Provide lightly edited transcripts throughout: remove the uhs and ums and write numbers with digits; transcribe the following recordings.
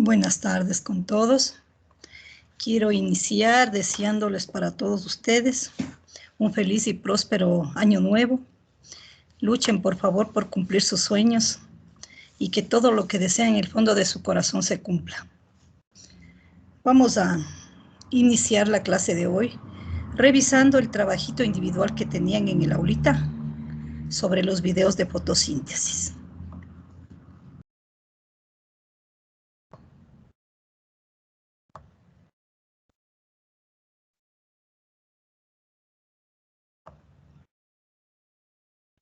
Buenas tardes con todos. Quiero iniciar deseándoles para todos ustedes un feliz y próspero año nuevo. Luchen por favor por cumplir sus sueños y que todo lo que desean en el fondo de su corazón se cumpla. Vamos a iniciar la clase de hoy revisando el trabajito individual que tenían en el aulita sobre los videos de fotosíntesis.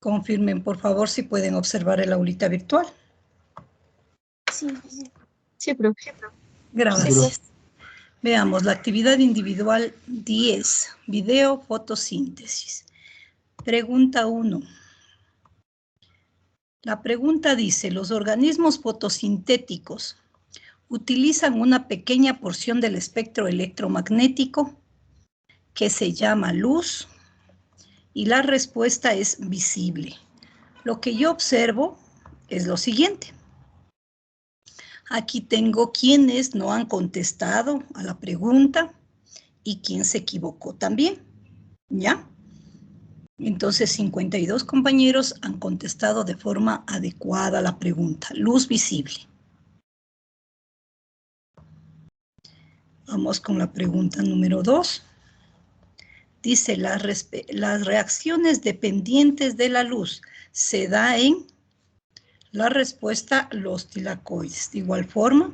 Confirmen, por favor, si pueden observar el aulita virtual. Sí, profe. Gracias. Veamos, la actividad individual 10, video fotosíntesis. Pregunta 1. La pregunta dice, los organismos fotosintéticos utilizan una pequeña porción del espectro electromagnético que se llama luz y la respuesta es visible. Lo que yo observo es lo siguiente. Aquí tengo quienes no han contestado a la pregunta y quien se equivocó también, ¿ya? Entonces, 52 compañeros han contestado de forma adecuada la pregunta. Luz visible. Vamos con la pregunta número 2. Dice, las reacciones dependientes de la luz se da en la respuesta los tilacoides. De igual forma,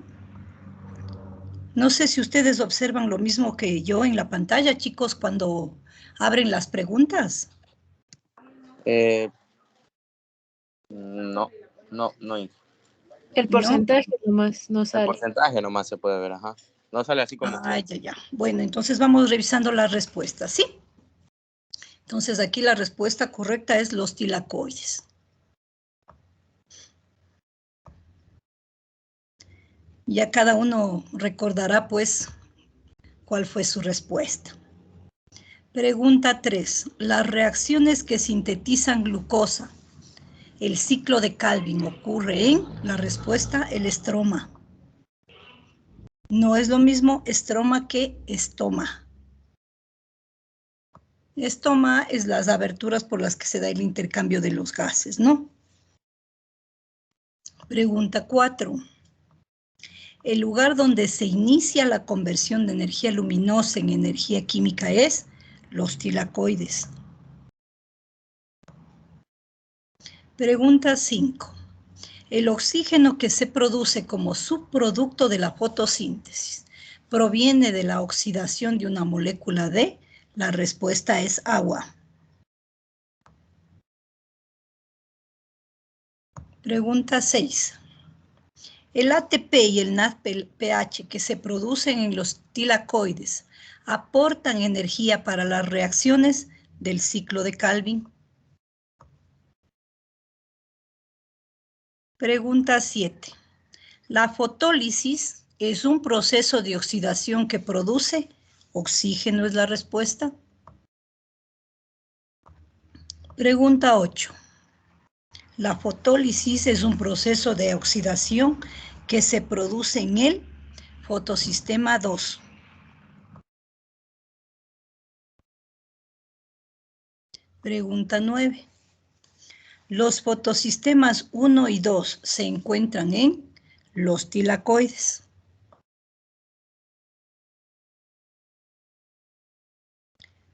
no sé si ustedes observan lo mismo que yo en la pantalla, chicos, cuando abren las preguntas. No. El porcentaje nomás no El sale. porcentaje nomás se puede ver, ajá. No sale así como que... Ya. Bueno, entonces vamos revisando las respuestas, ¿sí? Entonces aquí la respuesta correcta es los tilacoides. Ya cada uno recordará, pues, cuál fue su respuesta. Pregunta 3. Las reacciones que sintetizan glucosa, el ciclo de Calvin ocurre en, la respuesta, el estroma. No es lo mismo estroma que estoma. Estoma es las aberturas por las que se da el intercambio de los gases, ¿no? Pregunta 4. El lugar donde se inicia la conversión de energía luminosa en energía química es los tilacoides. Pregunta 5. El oxígeno que se produce como subproducto de la fotosíntesis proviene de la oxidación de una molécula de, la respuesta es agua. Pregunta 6. El ATP y el NADPH que se producen en los tilacoides aportan energía para las reacciones del ciclo de Calvin. Pregunta 7. La fotólisis es un proceso de oxidación que produce oxígeno, es la respuesta. Pregunta 8. La fotólisis es un proceso de oxidación que se produce en el fotosistema 2. Pregunta 9. Los fotosistemas 1 y 2 se encuentran en los tilacoides.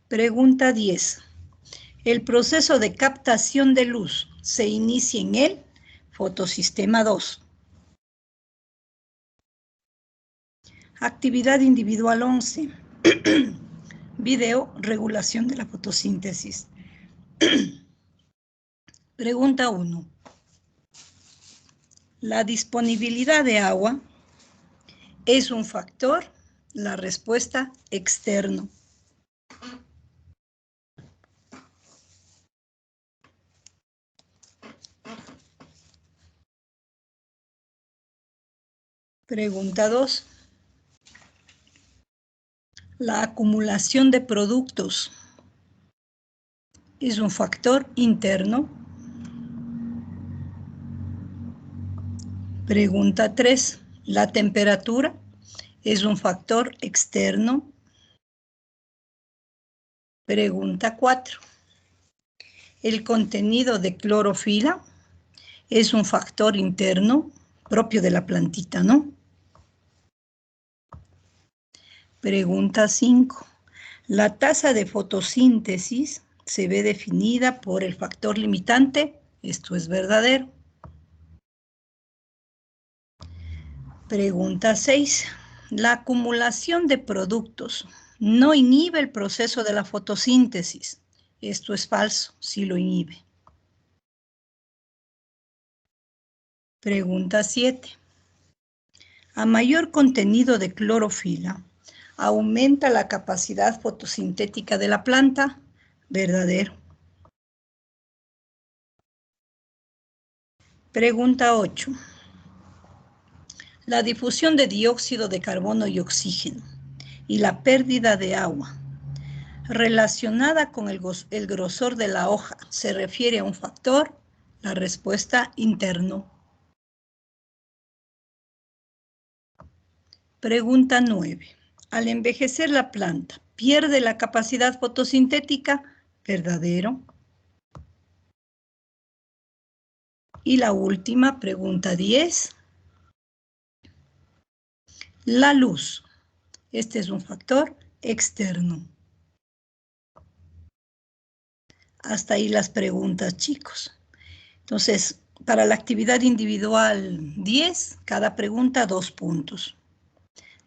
Pregunta 10. El proceso de captación de luz se inicia en el fotosistema 2. Actividad individual 11. Video, regulación de la fotosíntesis. Pregunta 1. ¿La disponibilidad de agua es un factor? La respuesta, externo. Pregunta 2. La acumulación de productos es un factor interno. Pregunta 3. La temperatura es un factor externo. Pregunta 4. El contenido de clorofila es un factor interno propio de la plantita, ¿no? Pregunta 5. La tasa de fotosíntesis se ve definida por el factor limitante. Esto es verdadero. Pregunta 6. La acumulación de productos no inhibe el proceso de la fotosíntesis. Esto es falso, sí lo inhibe. Pregunta 7. A mayor contenido de clorofila, aumenta la capacidad fotosintética de la planta. Verdadero. Pregunta 8. La difusión de dióxido de carbono y oxígeno y la pérdida de agua relacionada con el grosor de la hoja se refiere a un factor. La respuesta interno. Pregunta 9. Al envejecer la planta, ¿pierde la capacidad fotosintética? Verdadero. Y la última, pregunta 10. La luz. Este es un factor externo. Hasta ahí las preguntas, chicos. Entonces, para la actividad individual 10, cada pregunta 2 puntos.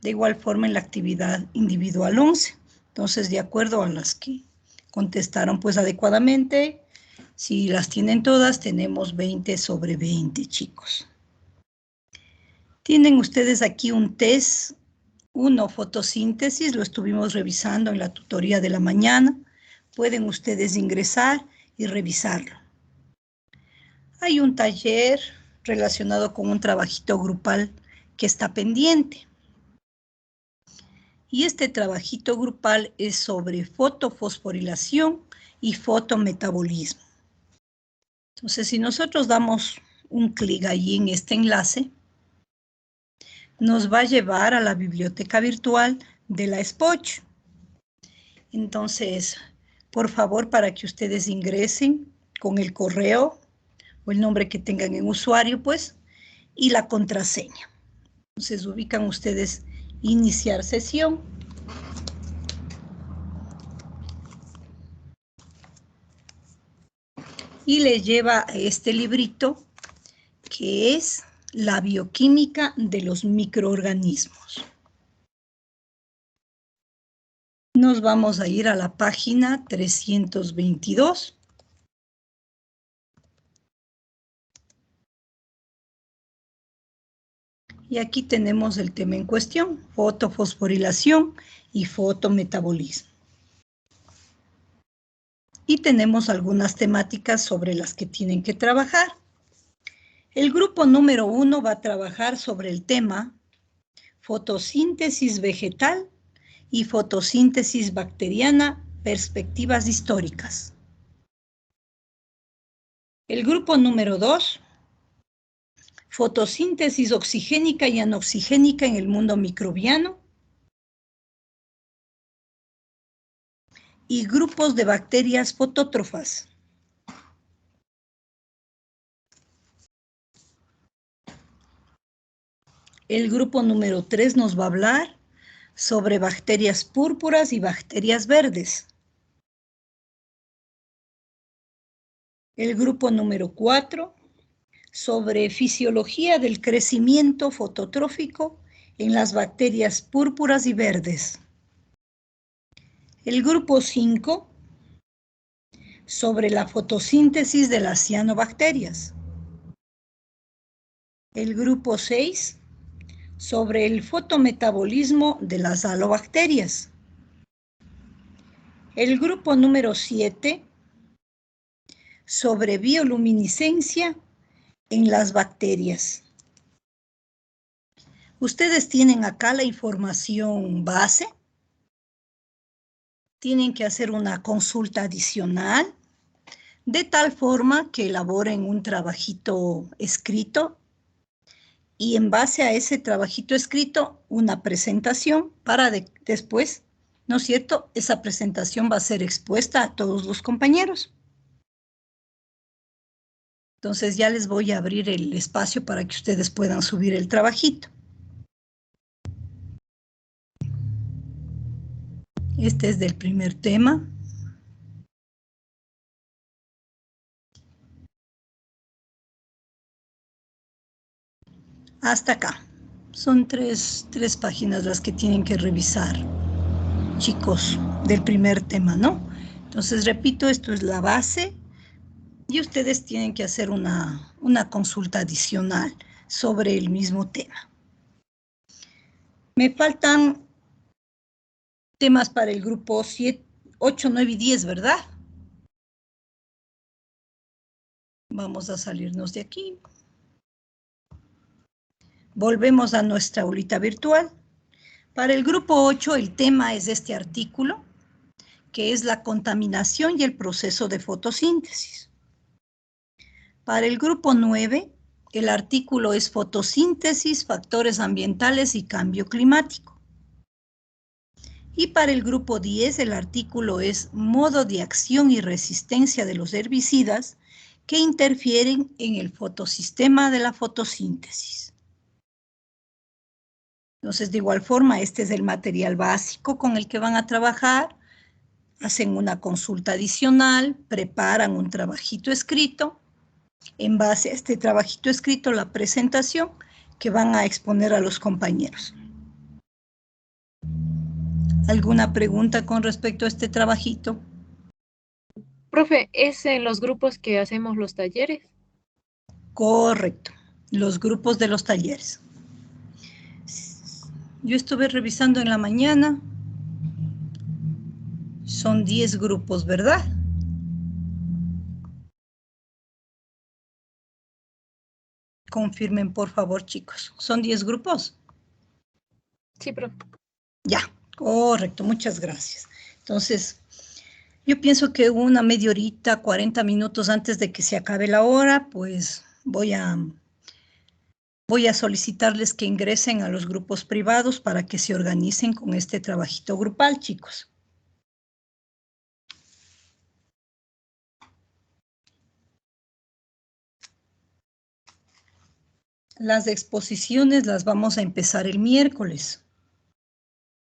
De igual forma en la actividad individual 11. Entonces, de acuerdo a las que contestaron pues adecuadamente, si las tienen todas, tenemos 20 sobre 20, chicos. Tienen ustedes aquí un test 1, fotosíntesis, lo estuvimos revisando en la tutoría de la mañana. Pueden ustedes ingresar y revisarlo. Hay un taller relacionado con un trabajito grupal que está pendiente. Y este trabajito grupal es sobre fotofosforilación y fotometabolismo. Entonces, si nosotros damos un clic allí en este enlace, nos va a llevar a la biblioteca virtual de la SPOCH. Entonces, por favor, para que ustedes ingresen con el correo o el nombre que tengan en usuario, pues, y la contraseña. Entonces, ubican ustedes iniciar sesión. Y les lleva a este librito que es la bioquímica de los microorganismos. Nos vamos a ir a la página 322. Y aquí tenemos el tema en cuestión, fotofosforilación y fotometabolismo. Y tenemos algunas temáticas sobre las que tienen que trabajar. El grupo número 1 va a trabajar sobre el tema fotosíntesis vegetal y fotosíntesis bacteriana, perspectivas históricas. El grupo número 2, fotosíntesis oxigénica y anoxigénica en el mundo microbiano. Y grupos de bacterias fotótrofas. El grupo número 3 nos va a hablar sobre bacterias púrpuras y bacterias verdes. El grupo número 4 sobre fisiología del crecimiento fototrófico en las bacterias púrpuras y verdes. El grupo 5 sobre la fotosíntesis de las cianobacterias. El grupo 6 sobre el fotometabolismo de las halobacterias. El grupo número 7 sobre bioluminiscencia en las bacterias. Ustedes tienen acá la información base. Tienen que hacer una consulta adicional, de tal forma que elaboren un trabajito escrito y en base a ese trabajito escrito, una presentación para después, ¿no es cierto? Esa presentación va a ser expuesta a todos los compañeros. Entonces ya les voy a abrir el espacio para que ustedes puedan subir el trabajito. Este es del primer tema. Hasta acá. Son tres páginas las que tienen que revisar, chicos, del primer tema, ¿no? Entonces, repito, esto es la base y ustedes tienen que hacer una consulta adicional sobre el mismo tema. Me faltan temas para el grupo 7, 8, 9 y 10, ¿verdad? Vamos a salirnos de aquí. Volvemos a nuestra aulita virtual. Para el grupo 8, el tema es este artículo, que es la contaminación y el proceso de fotosíntesis. Para el grupo 9, el artículo es fotosíntesis, factores ambientales y cambio climático. Y para el grupo 10, el artículo es modo de acción y resistencia de los herbicidas que interfieren en el fotosistema de la fotosíntesis. Entonces, de igual forma, este es el material básico con el que van a trabajar. Hacen una consulta adicional, preparan un trabajito escrito. En base a este trabajito escrito, la presentación que van a exponer a los compañeros. ¿Alguna pregunta con respecto a este trabajito? Profe, ¿es en los grupos que hacemos los talleres? Correcto, los grupos de los talleres. Yo estuve revisando en la mañana. Son 10 grupos, ¿verdad? Confirmen, por favor, chicos. ¿Son 10 grupos? Sí, profe. Ya, correcto, muchas gracias. Entonces, yo pienso que una media horita, 40 minutos antes de que se acabe la hora, pues voy a solicitarles que ingresen a los grupos privados para que se organicen con este trabajito grupal, chicos. Las exposiciones las vamos a empezar el miércoles.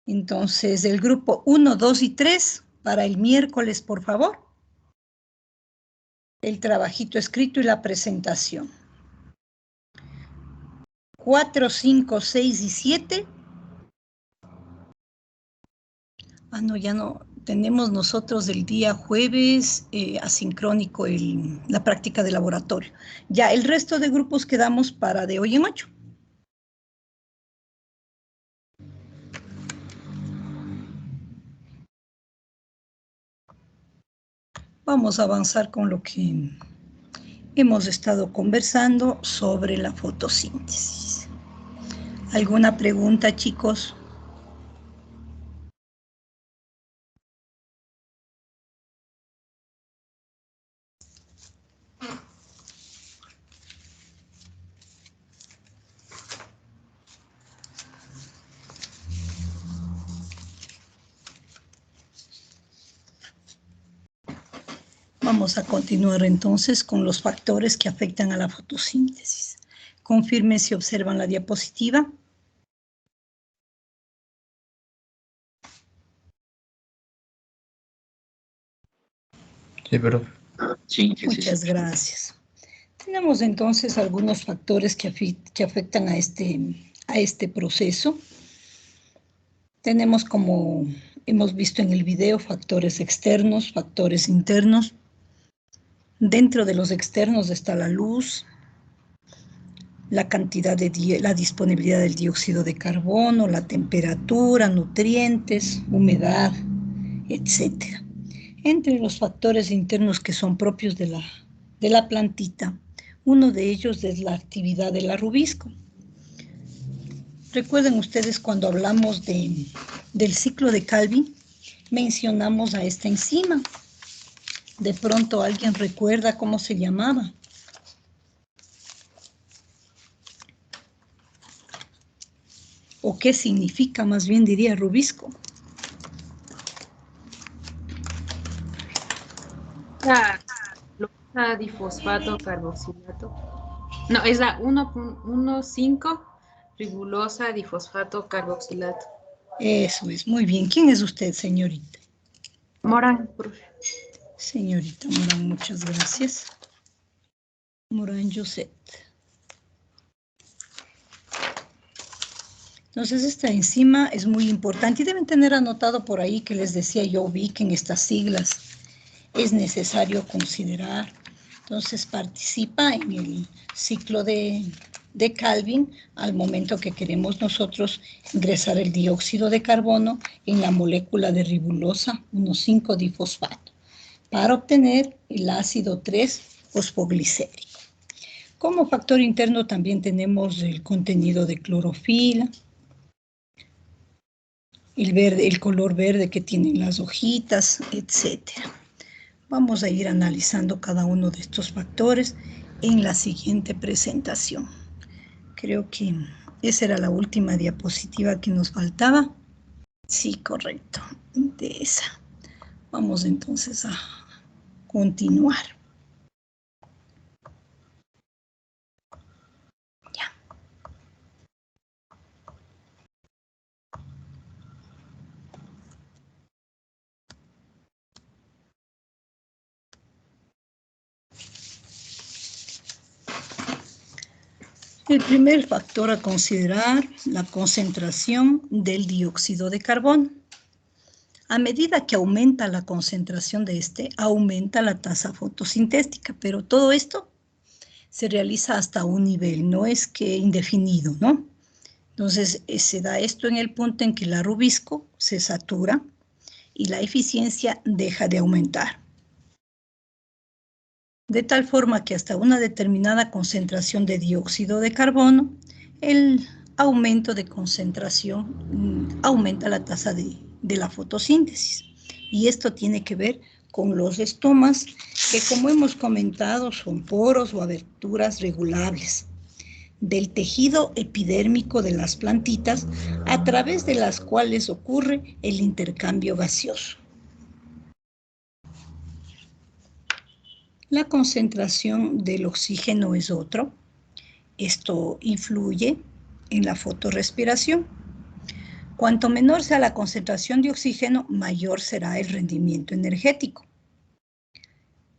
Entonces, el grupo 1, 2 y 3 para el miércoles, por favor. El trabajito escrito y la presentación. 4, 5, 6 y 7. Ah, no, ya no. Tenemos nosotros el día jueves asincrónico la práctica de laboratorio. Ya, el resto de grupos quedamos para de hoy en 8. Vamos a avanzar con lo que hemos estado conversando sobre la fotosíntesis. ¿Alguna pregunta, chicos? Vamos a continuar entonces con los factores que afectan a la fotosíntesis. Confirme si observan la diapositiva. Sí, profe. Sí. Muchas gracias. Tenemos entonces algunos factores que afectan a este proceso. Tenemos, como hemos visto en el video, factores externos, factores internos. Dentro de los externos está la luz, la cantidad la disponibilidad del dióxido de carbono, la temperatura, nutrientes, humedad, etc. Entre los factores internos que son propios de la plantita, uno de ellos es la actividad del arrubisco. Recuerden ustedes cuando hablamos del ciclo de Calvin, mencionamos a esta enzima. De pronto alguien recuerda cómo se llamaba. ¿O qué significa, más bien diría, rubisco? La difosfato carboxilato. No, es la 1,5 ribulosa difosfato carboxilato. Eso es, muy bien. ¿Quién es usted, señorita? Morán, profe. Señorita Morán, muchas gracias. Morán Josette. Entonces esta enzima es muy importante y deben tener anotado por ahí que les decía yo, vi que en estas siglas es necesario considerar. Entonces participa en el ciclo de Calvin al momento que queremos nosotros ingresar el dióxido de carbono en la molécula de ribulosa 1,5-difosfato para obtener el ácido 3-fosfoglicérico. Como factor interno también tenemos el contenido de clorofila, el color verde que tienen las hojitas, etc. Vamos a ir analizando cada uno de estos factores en la siguiente presentación. Creo que esa era la última diapositiva que nos faltaba. Sí, correcto, de esa. Vamos entonces a continuar. Ya. El primer factor a considerar, la concentración del dióxido de carbono. A medida que aumenta la concentración de este, aumenta la tasa fotosintética, pero todo esto se realiza hasta un nivel, no es que indefinido, ¿no? Entonces, se da esto en el punto en que la rubisco se satura y la eficiencia deja de aumentar. De tal forma que hasta una determinada concentración de dióxido de carbono, el aumento de concentración aumenta la tasa de la fotosíntesis. Y esto tiene que ver con los estomas, que como hemos comentado son poros o aberturas regulables del tejido epidérmico de las plantitas a través de las cuales ocurre el intercambio gaseoso. La concentración del oxígeno es otro. Esto influye en la fotorrespiración. Cuanto menor sea la concentración de oxígeno, mayor será el rendimiento energético.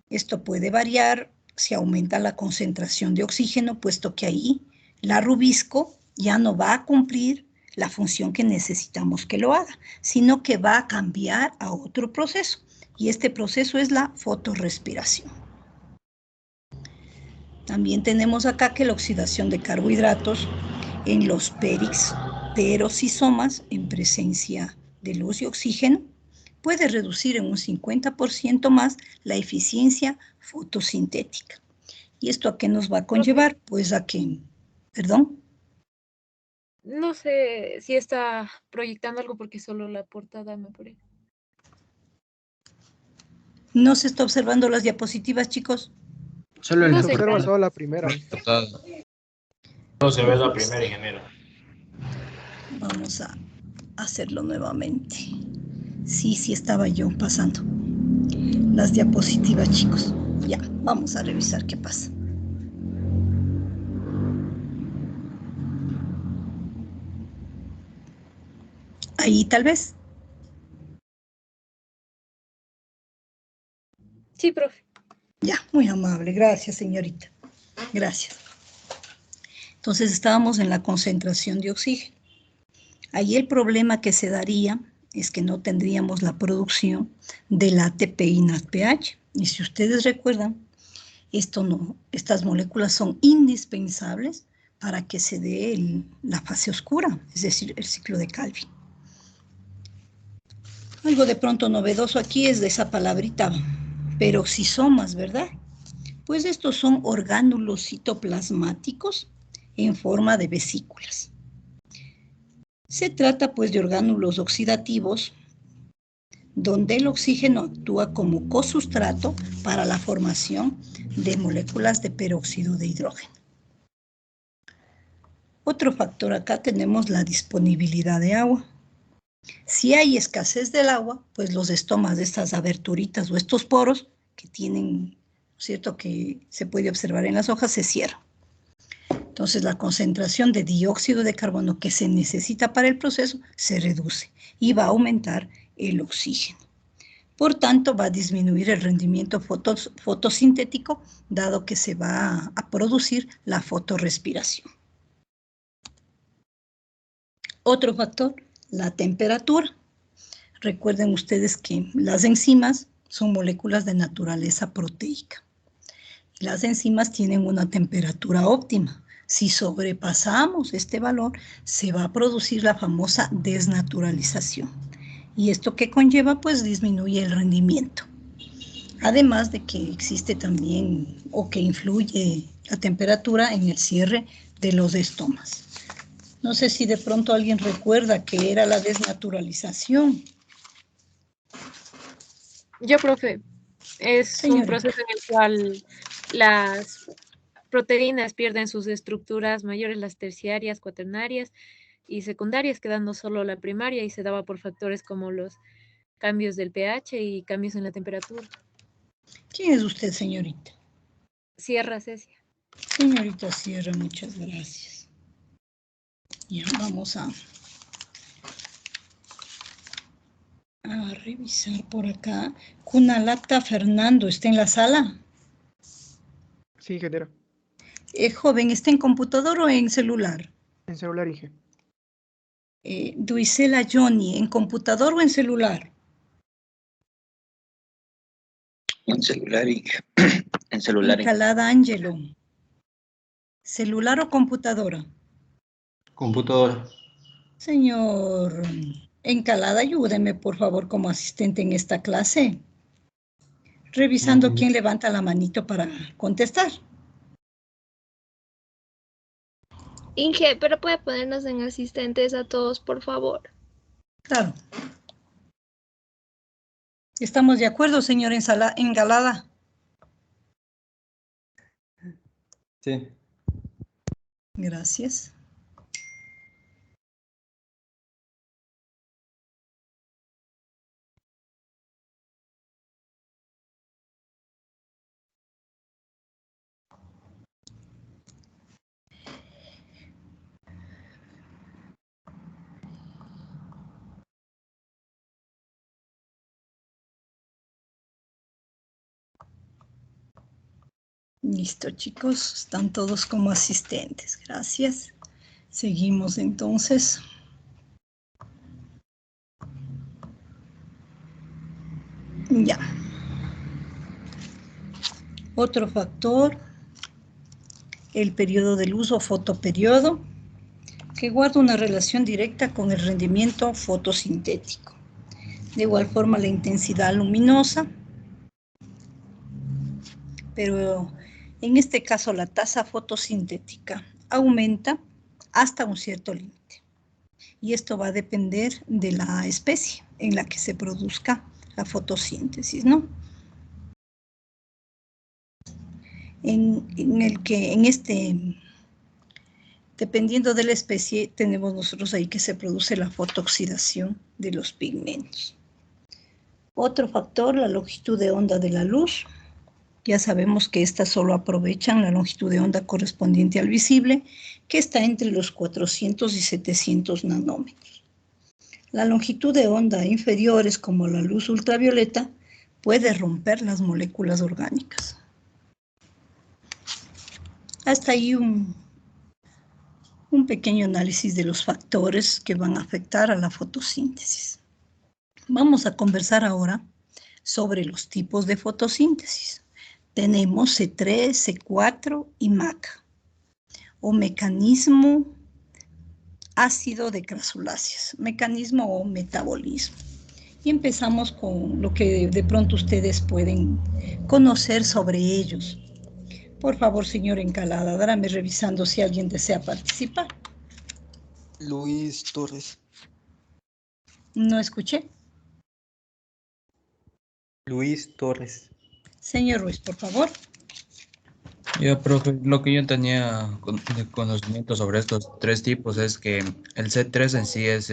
Esto puede variar si aumenta la concentración de oxígeno, puesto que ahí la rubisco ya no va a cumplir la función que necesitamos que lo haga, sino que va a cambiar a otro proceso. Y este proceso es la fotorrespiración. También tenemos acá que la oxidación de carbohidratos en los peroxisomas en presencia de luz y oxígeno puede reducir en un 50% más la eficiencia fotosintética. ¿Y esto a qué nos va a conllevar? Pues a que, ¿perdón? No sé si está proyectando algo porque solo la portada me parece. ¿No se está observando las diapositivas, chicos? Solo el No Se sé. observa solo la primera. No se ve la primera, ingeniero. Vamos a hacerlo nuevamente. Sí estaba yo pasando las diapositivas, chicos. Ya, vamos a revisar qué pasa. Ahí tal vez. Sí, profe. Ya, muy amable. Gracias, señorita. Gracias. Entonces estábamos en la concentración de oxígeno. Ahí el problema que se daría es que no tendríamos la producción del ATP y NADPH. Y si ustedes recuerdan, estas moléculas son indispensables para que se dé la fase oscura, es decir, el ciclo de Calvin. Algo de pronto novedoso aquí es de esa palabrita, peroxisomas, ¿verdad? Pues estos son orgánulos citoplasmáticos en forma de vesículas. Se trata pues de orgánulos oxidativos donde el oxígeno actúa como cosustrato para la formación de moléculas de peróxido de hidrógeno. Otro factor acá tenemos la disponibilidad de agua. Si hay escasez del agua, pues los estomas de estas aberturitas o estos poros que tienen, ¿cierto?, que se puede observar en las hojas, se cierran. Entonces la concentración de dióxido de carbono que se necesita para el proceso se reduce y va a aumentar el oxígeno. Por tanto, va a disminuir el rendimiento fotosintético, dado que se va a producir la fotorrespiración. Otro factor, la temperatura. Recuerden ustedes que las enzimas son moléculas de naturaleza proteica. Las enzimas tienen una temperatura óptima. Si sobrepasamos este valor, se va a producir la famosa desnaturalización. ¿Y esto qué conlleva? Pues disminuye el rendimiento. Además de que existe también, o que influye la temperatura en el cierre de los estomas. No sé si de pronto alguien recuerda qué era la desnaturalización. Yo, profe, es Señora. un proceso en el cual las proteínas pierden sus estructuras mayores, las terciarias, cuaternarias y secundarias, quedando solo la primaria, y se daba por factores como los cambios del pH y cambios en la temperatura. ¿Quién es usted, señorita? Sierra, Cecia. Señorita Sierra, muchas gracias. Ya vamos a revisar por acá. Cunalata Fernando, ¿está en la sala? Sí, ingeniero. Joven, ¿está en computador o en celular? En celular, Inge. Duisela Johnny, ¿en computador o en celular? En celular, Inge. En celular, Inge. Encalada Ángelo. ¿Celular o computadora? Computadora. Señor Encalada, ayúdeme por favor como asistente en esta clase. Revisando quién levanta la manito para contestar. Inge, pero puede ponernos en asistentes a todos, por favor. Claro. ¿Estamos de acuerdo, señor Engalada? Sí. Gracias. Listo, chicos, están todos como asistentes. Gracias. Seguimos entonces. Ya. Otro factor, el periodo de luz o fotoperiodo, que guarda una relación directa con el rendimiento fotosintético. De igual forma, la intensidad luminosa, pero en este caso la tasa fotosintética aumenta hasta un cierto límite. Y esto va a depender de la especie en la que se produzca la fotosíntesis, ¿no? Dependiendo de la especie, tenemos nosotros ahí que se produce la fotooxidación de los pigmentos. Otro factor, la longitud de onda de la luz. Ya sabemos que estas solo aprovechan la longitud de onda correspondiente al visible, que está entre los 400 y 700 nanómetros. La longitud de onda inferiores, como la luz ultravioleta, puede romper las moléculas orgánicas. Hasta ahí un pequeño análisis de los factores que van a afectar a la fotosíntesis. Vamos a conversar ahora sobre los tipos de fotosíntesis. Tenemos C3, C4 y MAC, o mecanismo ácido de crasuláceas, mecanismo o metabolismo. Y empezamos con lo que de pronto ustedes pueden conocer sobre ellos. Por favor, señor Encalada, dárame revisando si alguien desea participar. Luis Torres. No escuché. Luis Torres. Señor Ruiz, por favor. Ya, profe, lo que yo tenía de conocimiento sobre estos tres tipos es que el C3 en sí es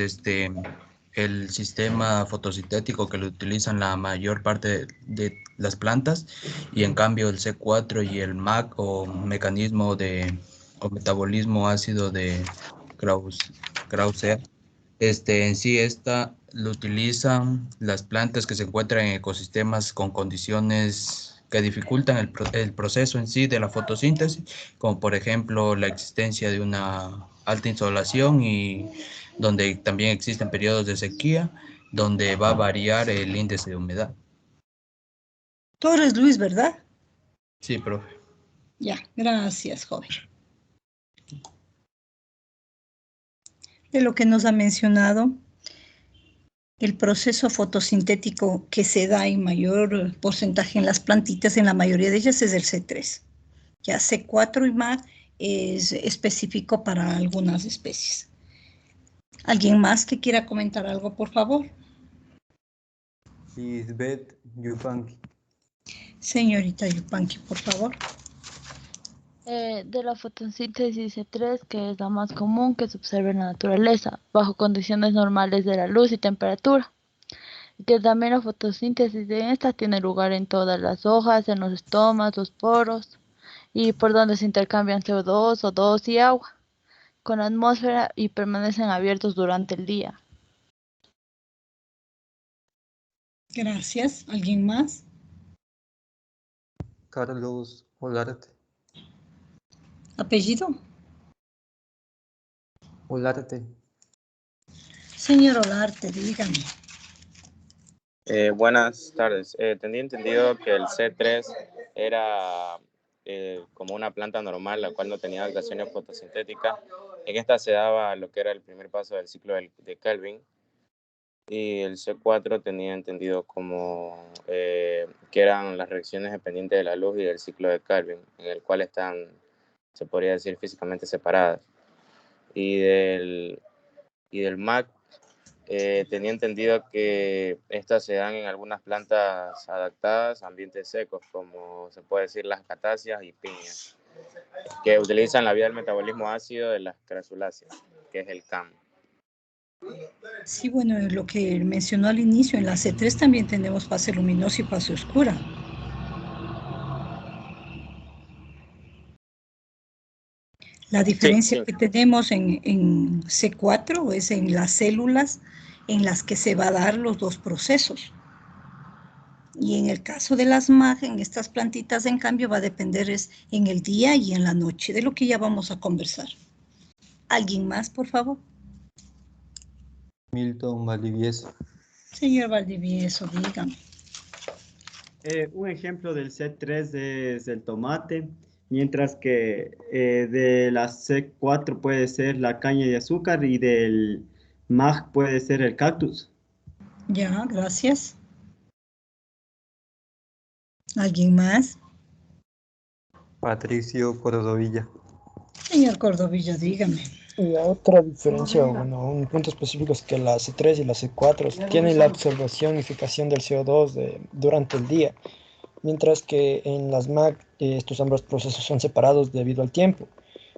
el sistema fotosintético que lo utilizan la mayor parte de las plantas, y en cambio el C4 y el MAC o mecanismo o metabolismo ácido de Krauser, en sí esta lo utilizan las plantas que se encuentran en ecosistemas con condiciones que dificultan el proceso en sí de la fotosíntesis, como por ejemplo la existencia de una alta insolación y donde también existen periodos de sequía, donde va a variar el índice de humedad. Tú eres Luis, ¿verdad? Sí, profe. Ya, gracias, joven. De lo que nos ha mencionado, el proceso fotosintético que se da en mayor porcentaje en las plantitas, en la mayoría de ellas, es el C3. Ya C4 y más es específico para algunas especies. ¿Alguien más que quiera comentar algo, por favor? Lisbeth Yupanqui. Señorita Yupanqui, por favor. De la fotosíntesis C3, que es la más común que se observa en la naturaleza, bajo condiciones normales de la luz y temperatura. Y que también la fotosíntesis de esta tiene lugar en todas las hojas, en los estomas, los poros, y por donde se intercambian CO2, O2 y agua con la atmósfera y permanecen abiertos durante el día. Gracias. ¿Alguien más? Carlos Olarte. ¿Apellido? Olarte. Señor Olarte, dígame. Buenas tardes. Tenía entendido que el C3 era como una planta normal, la cual no tenía alteraciones fotosintéticas. En esta se daba lo que era el primer paso del ciclo de Kelvin. Y el C4 tenía entendido como que eran las reacciones dependientes de la luz y del ciclo de Kelvin, en el cual están, se podría decir, físicamente separadas. Y del MAC tenía entendido que estas se dan en algunas plantas adaptadas a ambientes secos, como se puede decir las acacias y piñas, que utilizan la vía del metabolismo ácido de las crasuláceas, que es el CAM. Sí, bueno, lo que mencionó al inicio, en la C3 también tenemos fase luminosa y fase oscura. La diferencia que tenemos en C4 es en las células en las que se va a dar los dos procesos. Y en el caso de las MAG, en estas plantitas, en cambio, va a depender en el día y en la noche, de lo que ya vamos a conversar. ¿Alguien más, por favor? Milton Valdivieso. Señor Valdivieso, dígame. Un ejemplo del C3 es el tomate, mientras que de la C4 puede ser la caña de azúcar y del MAG puede ser el cactus. Ya, gracias. ¿Alguien más? Patricio Cordovilla. Señor Cordovilla, dígame. La otra diferencia, bueno, un punto específico es que la C3 y la C4 tienen la observación y fijación del CO2 durante el día, mientras que en las MAC estos ambos procesos son separados debido al tiempo.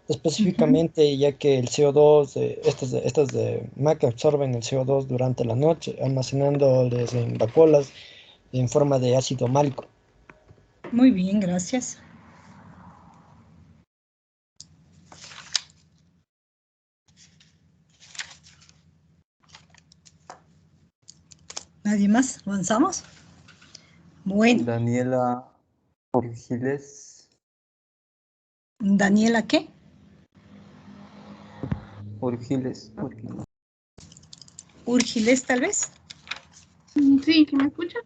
Específicamente, ya que el CO2, estas de MAC absorben el CO2 durante la noche, almacenándoles en vacuolas en forma de ácido málico. Muy bien, gracias. ¿Nadie más? ¿Avanzamos? Bueno. Daniela Urgiles. ¿Daniela qué? Urgiles. ¿Urgiles, tal vez? Sí, ¿que me escucha?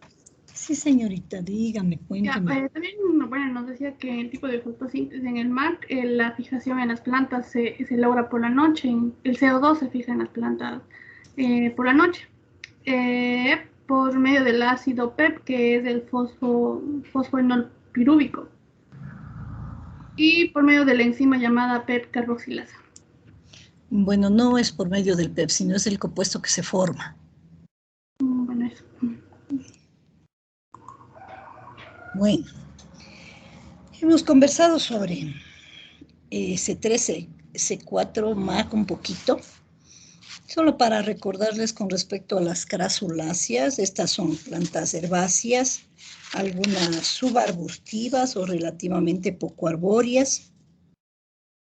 Sí, señorita, dígame, cuéntame. También, bueno, nos decía que el tipo de fotosíntesis en el MAC, la fijación en las plantas se logra por la noche, el CO2 se fija en las plantas por la noche, por medio del ácido PEP, que es el fosfoenol pirúvico, y por medio de la enzima llamada PEP carboxilasa. Bueno, no es por medio del PEP, sino es el compuesto que se forma. Bueno, eso. Bueno, Hemos conversado sobre C3, C4, MAC un poquito. Solo para recordarles con respecto a las crasuláceas, estas son plantas herbáceas, algunas subarbustivas o relativamente poco arbóreas.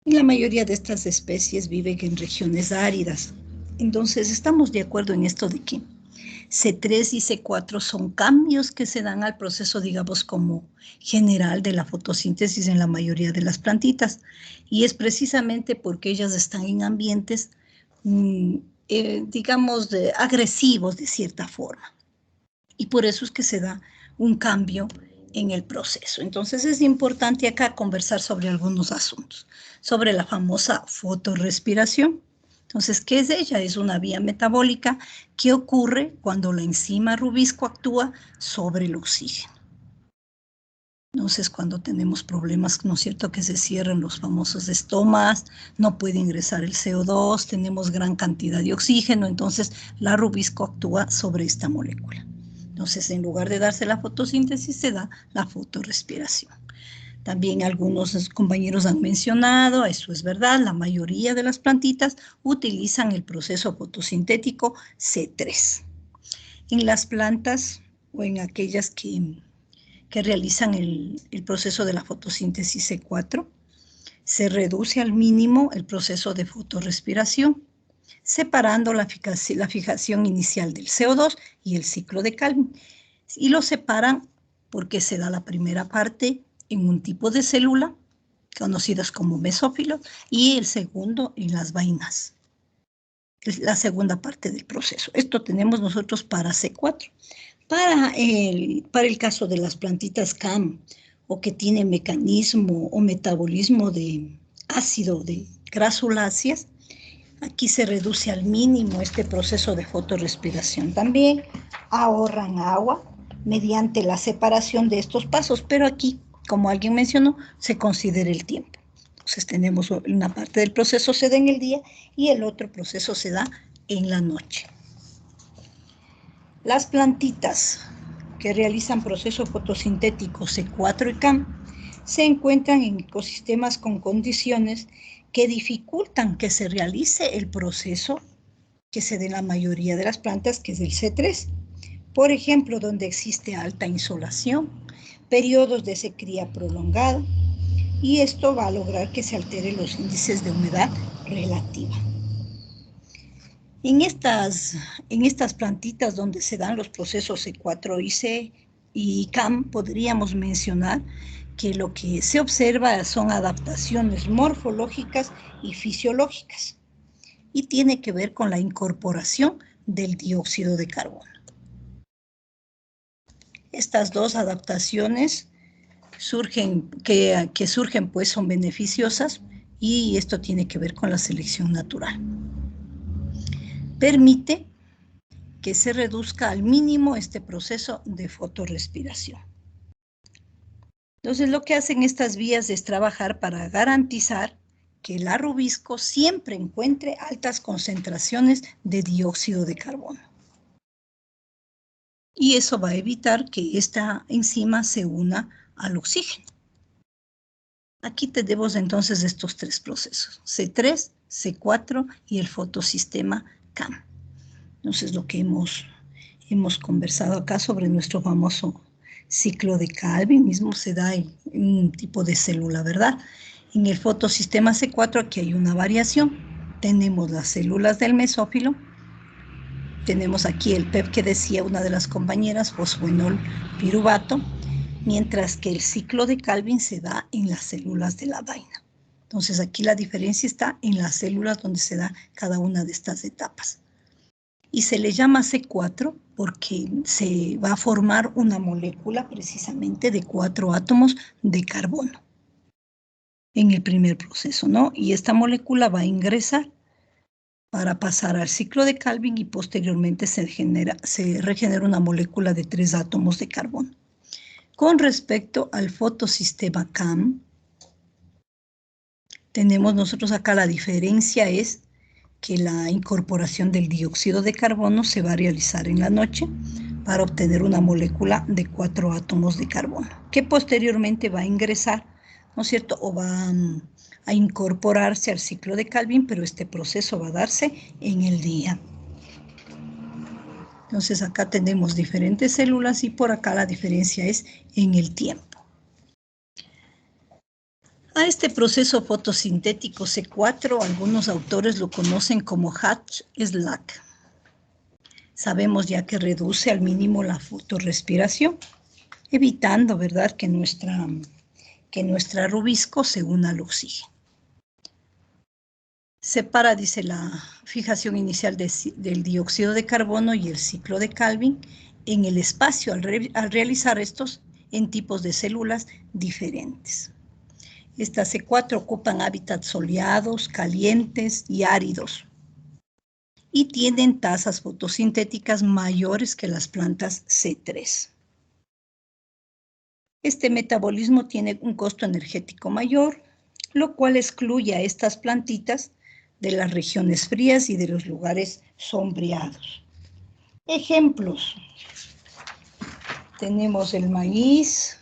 Y la mayoría de estas especies viven en regiones áridas. Entonces, estamos de acuerdo en esto de que C3 y C4 son cambios que se dan al proceso, digamos, como general de la fotosíntesis en la mayoría de las plantitas. Y es precisamente porque ellas están en ambientes, digamos, agresivos de cierta forma. Y por eso es que se da un cambio en el proceso. Entonces es importante acá conversar sobre algunos asuntos, sobre la famosa fotorrespiración. Entonces, ¿qué es ella? Es una vía metabólica que ocurre cuando la enzima rubisco actúa sobre el oxígeno. Entonces, cuando tenemos problemas, ¿no es cierto?, que se cierran los famosos estomas, no puede ingresar el CO2, tenemos gran cantidad de oxígeno, entonces la rubisco actúa sobre esta molécula. Entonces, en lugar de darse la fotosíntesis, se da la fotorrespiración. También algunos compañeros han mencionado, eso es verdad, la mayoría de las plantitas utilizan el proceso fotosintético C3. En las plantas o en aquellas que realizan el proceso de la fotosíntesis C4, se reduce al mínimo el proceso de fotorrespiración, separando la fijación inicial del CO2 y el ciclo de Calvin. Y lo separan porque se da la primera parte en un tipo de célula, conocidas como mesófilos, y el segundo en las vainas. Es la segunda parte del proceso. Esto tenemos nosotros para C4. Para el caso de las plantitas CAM, o que tienen mecanismo o metabolismo de ácido de crasuláceas, aquí se reduce al mínimo este proceso de fotorrespiración. También ahorran agua mediante la separación de estos pasos, pero aquí, como alguien mencionó, se considera el tiempo. Entonces tenemos una parte del proceso se da en el día y el otro proceso se da en la noche. Las plantitas que realizan proceso fotosintético C4 y CAM se encuentran en ecosistemas con condiciones que dificultan que se realice el proceso que se da en la mayoría de las plantas, que es el C3. Por ejemplo, donde existe alta insolación, periodos de sequía prolongada, y esto va a lograr que se alteren los índices de humedad relativa. En estas plantitas donde se dan los procesos C4 y CAM, podríamos mencionar que lo que se observa son adaptaciones morfológicas y fisiológicas, y tiene que ver con la incorporación del dióxido de carbono. Estas dos adaptaciones que surgen pues son beneficiosas, y esto tiene que ver con la selección natural. Permite que se reduzca al mínimo este proceso de fotorrespiración. Entonces, lo que hacen estas vías es trabajar para garantizar que la rubisco siempre encuentre altas concentraciones de dióxido de carbono. Y eso va a evitar que esta enzima se una al oxígeno. Aquí tenemos entonces estos tres procesos, C3, C4 y el fotosistema CAM. Entonces, lo que hemos conversado acá sobre nuestro famoso ciclo de Calvin mismo se da en un tipo de célula, ¿verdad? En el fotosistema C4 aquí hay una variación. Tenemos las células del mesófilo. Tenemos aquí el PEP que decía una de las compañeras, fosfoenol piruvato, mientras que el ciclo de Calvin se da en las células de la vaina. Entonces aquí la diferencia está en las células donde se da cada una de estas etapas. Y se le llama C4 porque se va a formar una molécula precisamente de 4 átomos de carbono en el primer proceso, ¿no? Y esta molécula va a ingresar para pasar al ciclo de Calvin y posteriormente se regenera una molécula de 3 átomos de carbono. Con respecto al fotosistema CAM, tenemos nosotros acá la diferencia es que la incorporación del dióxido de carbono se va a realizar en la noche para obtener una molécula de 4 átomos de carbono, que posteriormente va a ingresar ¿no es cierto? O va a incorporarse al ciclo de Calvin, pero este proceso va a darse en el día. Entonces acá tenemos diferentes células y por acá la diferencia es en el tiempo. A este proceso fotosintético C4, algunos autores lo conocen como Hatch-Slack. Sabemos ya que reduce al mínimo la fotorrespiración, evitando, ¿verdad?, que nuestra rubisco se una al oxígeno. Separa, dice, la fijación inicial del dióxido de carbono y el ciclo de Calvin en el espacio al realizar estos en tipos de células diferentes. Estas C4 ocupan hábitats soleados, calientes y áridos y tienen tasas fotosintéticas mayores que las plantas C3. Este metabolismo tiene un costo energético mayor, lo cual excluye a estas plantitas de las regiones frías y de los lugares sombreados. Ejemplos. Tenemos el maíz,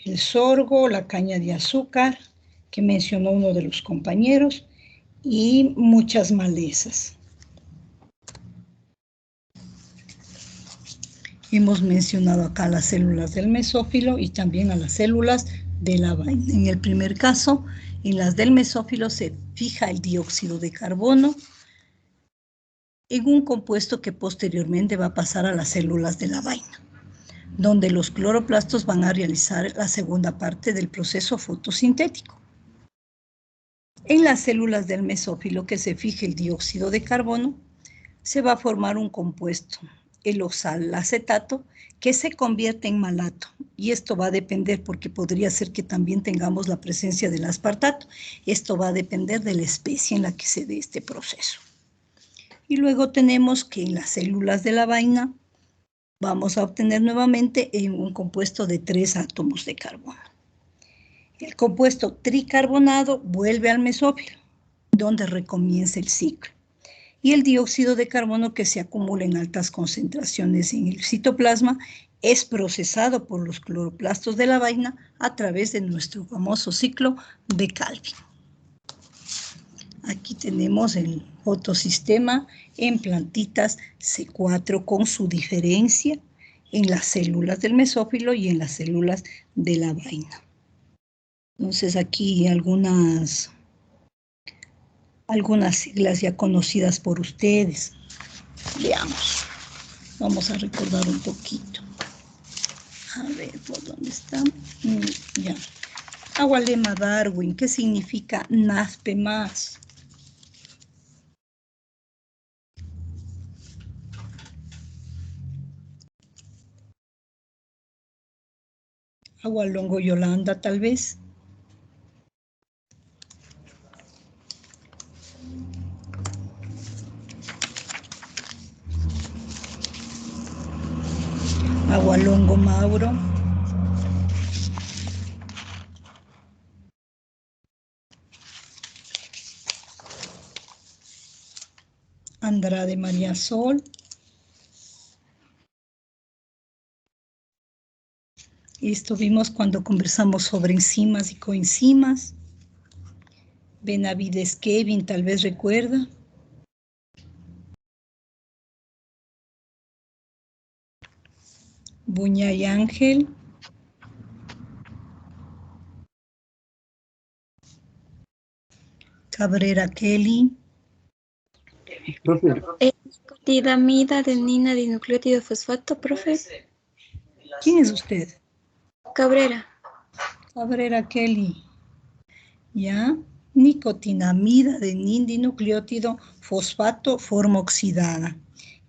el sorgo, la caña de azúcar, que mencionó uno de los compañeros, y muchas malezas. Hemos mencionado acá las células del mesófilo y también a las células de la vaina. En el primer caso, en las del mesófilo se fija el dióxido de carbono en un compuesto que posteriormente va a pasar a las células de la vaina, donde los cloroplastos van a realizar la segunda parte del proceso fotosintético. En las células del mesófilo que se fije el dióxido de carbono, se va a formar un compuesto, el oxalacetato, que se convierte en malato. Y esto va a depender, porque podría ser que también tengamos la presencia del aspartato. Esto va a depender de la especie en la que se dé este proceso. Y luego tenemos que en las células de la vaina vamos a obtener nuevamente un compuesto de 3 átomos de carbono. El compuesto tricarbonado vuelve al mesófilo, donde recomienza el ciclo. Y el dióxido de carbono que se acumula en altas concentraciones en el citoplasma es procesado por los cloroplastos de la vaina a través de nuestro famoso ciclo de Calvin. Aquí tenemos el fotosistema en plantitas C4 con su diferencia en las células del mesófilo y en las células de la vaina. Entonces aquí algunas siglas ya conocidas por ustedes. Veamos. Vamos a recordar un poquito. A ver, ¿por dónde está? Ya. Agualema Darwin, ¿qué significa nazpe más? Agualongo Yolanda, tal vez. Agualongo Mauro. Andrade María Sol. Esto vimos cuando conversamos sobre enzimas y coenzimas. Benavides Kevin, tal vez recuerda. Buñay Ángel. Cabrera Kelly. Nicotinamida adenina dinucleótido fosfato, profe. ¿Quién es usted? Cabrera. Cabrera Kelly. ¿Ya? Nicotinamida adenina dinucleótido fosfato, forma oxidada.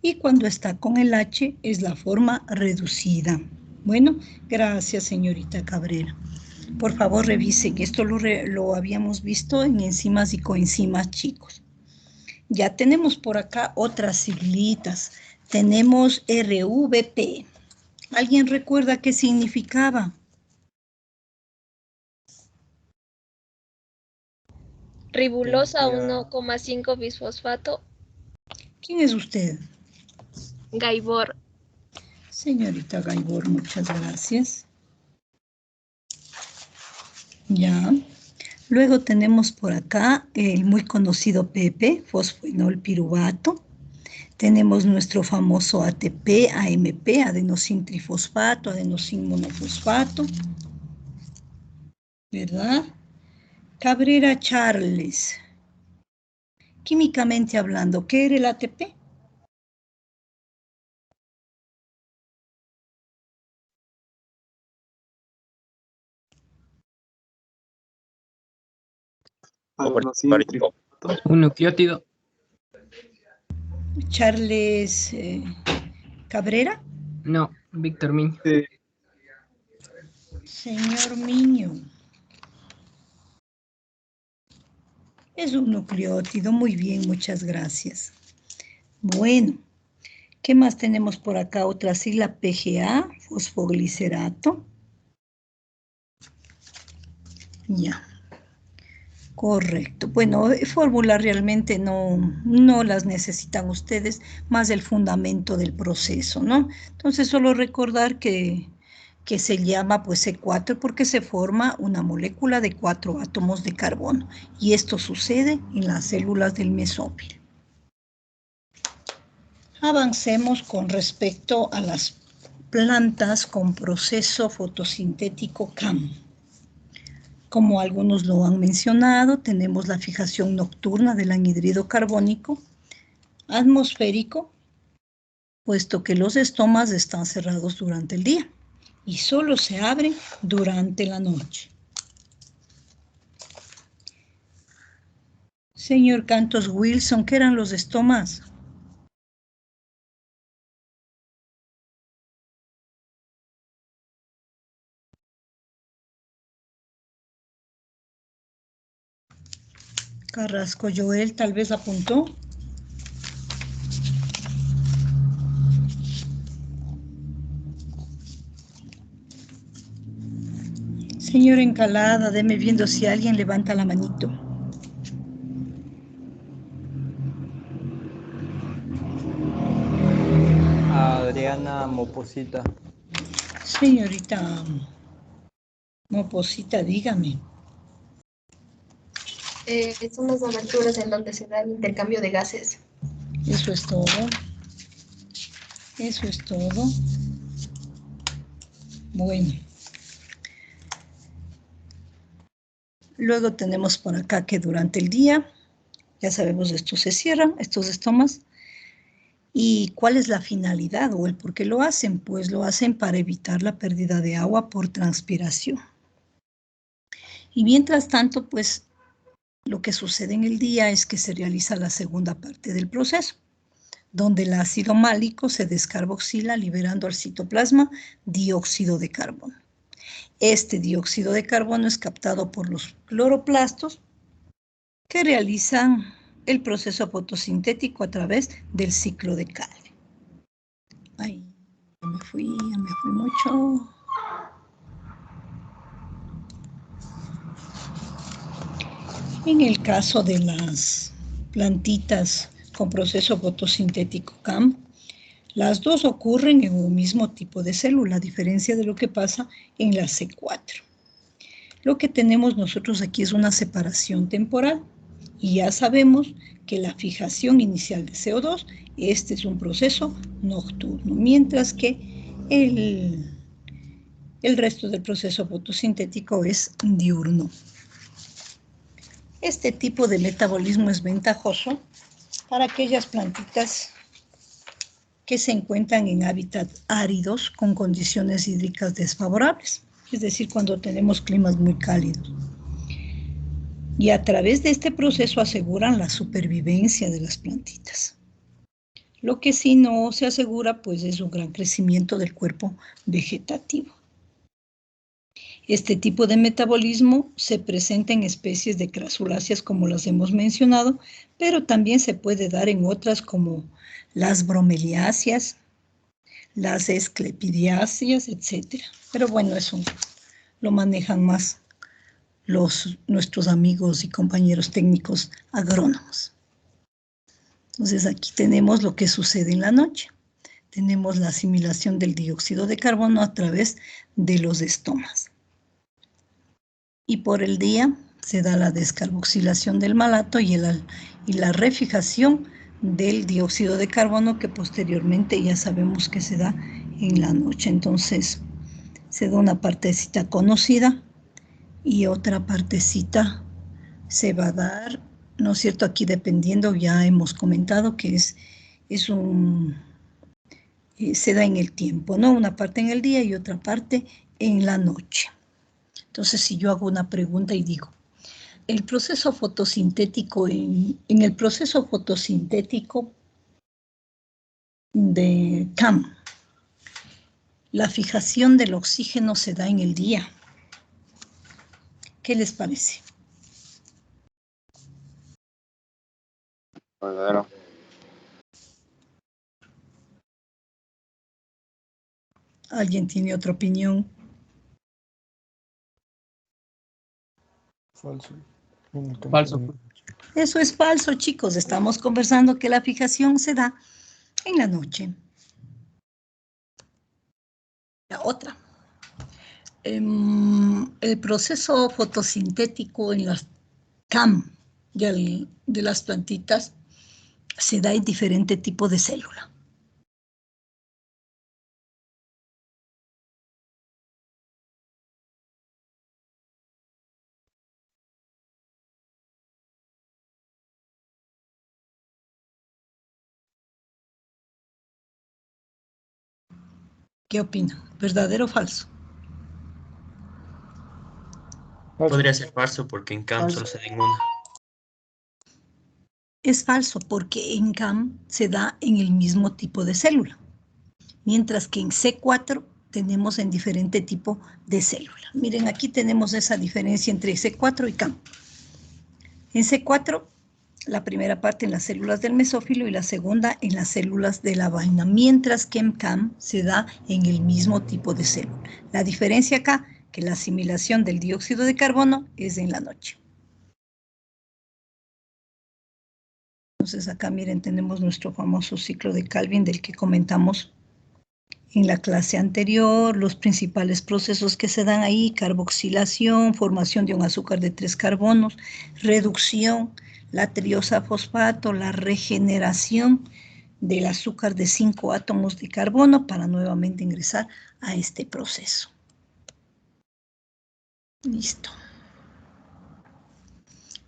Y cuando está con el H es la forma reducida. Bueno, gracias, señorita Cabrera. Por favor, revisen. Esto lo habíamos visto en enzimas y coenzimas, chicos. Ya tenemos por acá otras siglitas. Tenemos RVP. ¿Alguien recuerda qué significaba? Ribulosa 1,5 bisfosfato. ¿Quién es usted? Gaibor. Señorita Gaibor, muchas gracias. Ya. Luego tenemos por acá el muy conocido PP, fosfoenol piruvato. Tenemos nuestro famoso ATP, AMP, adenosin trifosfato, adenosin monofosfato, ¿verdad? Cabrera Charles. Químicamente hablando, ¿qué era el ATP? Un nucleótido. Charles Cabrera. No, Víctor Miño. Señor Miño. Es un nucleótido. Muy bien, muchas gracias. Bueno, ¿qué más tenemos por acá? Otra sigla, PGA, fosfoglicerato. Ya. Correcto. Bueno, fórmulas realmente no las necesitan ustedes, más el fundamento del proceso, ¿no? Entonces, solo recordar que se llama pues C4 porque se forma una molécula de 4 átomos de carbono. Y esto sucede en las células del mesófilo. Avancemos con respecto a las plantas con proceso fotosintético CAM. Como algunos lo han mencionado, tenemos la fijación nocturna del anhídrido carbónico, atmosférico, puesto que los estomas están cerrados durante el día y solo se abren durante la noche. Señor Cantos Wilson, ¿qué eran los estomas? Carrasco Joel, tal vez apuntó. Señor Encalada, deme viendo si alguien levanta la manito. Adriana Moposita. Señorita Moposita, dígame. Son las aberturas en donde se da el intercambio de gases. Eso es todo. Eso es todo. Bueno. Luego tenemos por acá que durante el día, ya sabemos, estos se cierran, estos estomas. ¿Y cuál es la finalidad o el por qué lo hacen? Pues lo hacen para evitar la pérdida de agua por transpiración. Y mientras tanto, pues, lo que sucede en el día es que se realiza la segunda parte del proceso, donde el ácido málico se descarboxila liberando al citoplasma dióxido de carbono. Este dióxido de carbono es captado por los cloroplastos que realizan el proceso fotosintético a través del ciclo de Calvin. Ay, ya me fui mucho. En el caso de las plantitas con proceso fotosintético CAM, las dos ocurren en un mismo tipo de célula, a diferencia de lo que pasa en la C4. Lo que tenemos nosotros aquí es una separación temporal y ya sabemos que la fijación inicial de CO2, este es un proceso nocturno, mientras que el resto del proceso fotosintético es diurno. Este tipo de metabolismo es ventajoso para aquellas plantitas que se encuentran en hábitats áridos con condiciones hídricas desfavorables, es decir, cuando tenemos climas muy cálidos. Y a través de este proceso aseguran la supervivencia de las plantitas. Lo que sí no se asegura, pues, es un gran crecimiento del cuerpo vegetativo. Este tipo de metabolismo se presenta en especies de crasuláceas como las hemos mencionado, pero también se puede dar en otras como las bromeliáceas, las esclepidiáceas, etc. Pero bueno, eso lo manejan más nuestros amigos y compañeros técnicos agrónomos. Entonces aquí tenemos lo que sucede en la noche. Tenemos la asimilación del dióxido de carbono a través de los estomas. y por el día se da la descarboxilación del malato y la refijación del dióxido de carbono, que posteriormente ya sabemos que se da en la noche. Entonces se da una partecita conocida y otra partecita se va a dar, ¿no es cierto? Aquí dependiendo, ya hemos comentado que se da en el tiempo, ¿no? Una parte en el día y otra parte en la noche. Entonces, si yo hago una pregunta y digo, el proceso fotosintético, en el proceso fotosintético de CAM, la fijación del oxígeno se da en el día. ¿Qué les parece? Verdadero. ¿Alguien tiene otra opinión? Falso. Falso. Eso es falso, chicos. Estamos conversando que la fijación se da en la noche. La otra. El proceso fotosintético en las CAM de las plantitas se da en diferente tipo de célula. ¿Qué opinan? ¿Verdadero o falso? Podría ser falso porque en CAM solo se da en una. Es falso porque en CAM se da en el mismo tipo de célula, mientras que en C4 tenemos en diferente tipo de célula. Miren, aquí tenemos esa diferencia entre C4 y CAM. En C4, la primera parte en las células del mesófilo y la segunda en las células de la vaina, mientras que en CAM se da en el mismo tipo de célula. La diferencia acá, que la asimilación del dióxido de carbono es en la noche. Entonces acá miren, tenemos nuestro famoso ciclo de Calvin del que comentamos en la clase anterior, los principales procesos que se dan ahí: carboxilación, formación de un azúcar de 3 carbonos, reducción, la triosa fosfato, la regeneración del azúcar de 5 átomos de carbono para nuevamente ingresar a este proceso. Listo.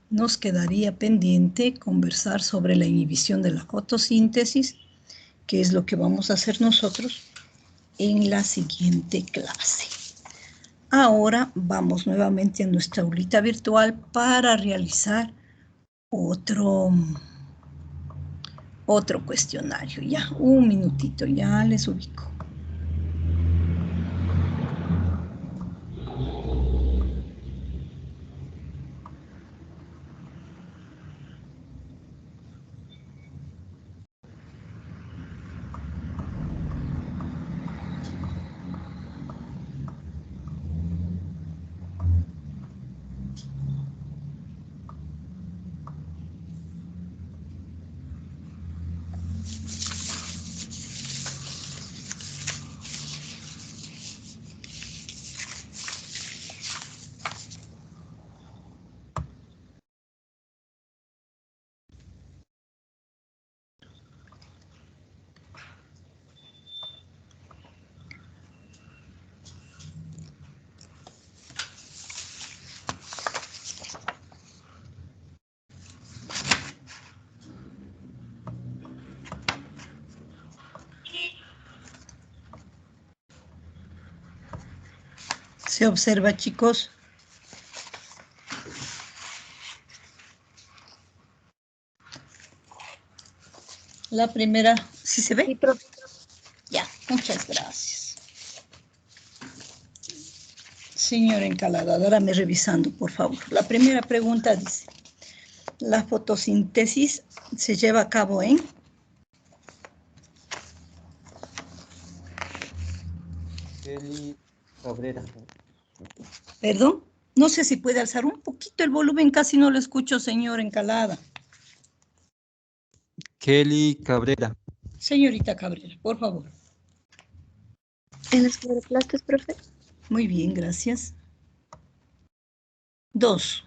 Nos quedaría pendiente conversar sobre la inhibición de la fotosíntesis, que es lo que vamos a hacer nosotros en la siguiente clase. Ahora vamos nuevamente a nuestra aulita virtual para realizar otro cuestionario. Ya, un minutito, ya les ubico. ¿Se observa, chicos? La primera, ¿sí se ve? Sí, profe. Ya, muchas gracias. Señora Encalada, dárame revisando, por favor. La primera pregunta dice, ¿la fotosíntesis se lleva a cabo en? Kelly Cabrera. Perdón, no sé si puede alzar un poquito el volumen, casi no lo escucho, señor Encalada. Kelly Cabrera. Señorita Cabrera, por favor. En los cloroplastos, profe. Muy bien, gracias. 2.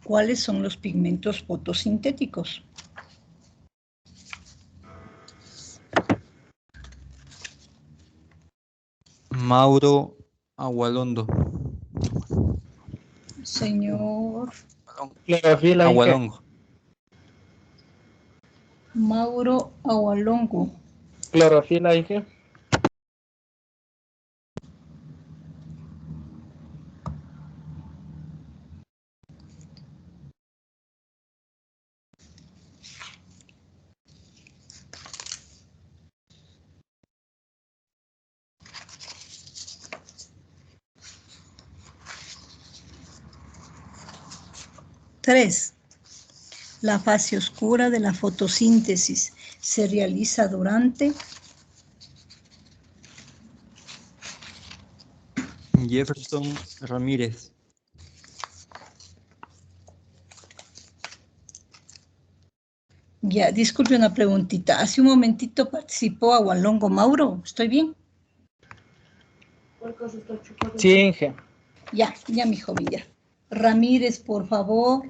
¿Cuáles son los pigmentos fotosintéticos? Mauro Agualondo. Señor Clorofila, Inge. Agualongo. Mauro Agualongo. Clorofila, Inge. Tres. La fase oscura de la fotosíntesis se realiza durante Jefferson Ramírez. Ya, disculpe una preguntita. Hace un momentito participó Agualongo Mauro. ¿Estoy bien? Sí, Inge. Ya, mi joven, ya. Ramírez, por favor.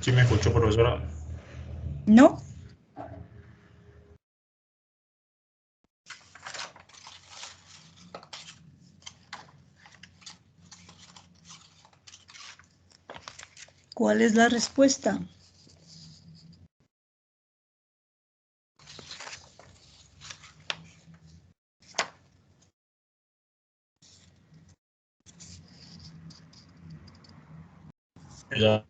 ¿Sí me escuchó, profesora? ¿No? ¿Cuál es la respuesta? La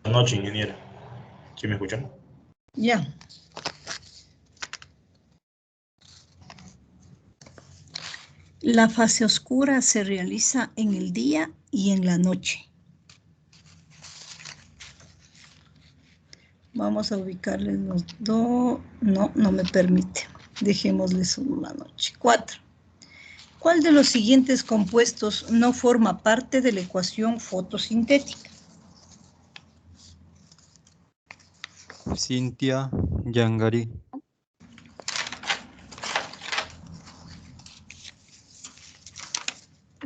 noche, ingeniera. ¿Sí me escuchan? Ya. La fase oscura se realiza en el día y en la noche. Vamos a ubicarles los dos. No, no me permite. Dejémosle solo la noche. 4. ¿Cuál de los siguientes compuestos no forma parte de la ecuación fotosintética? Cintia Yangari.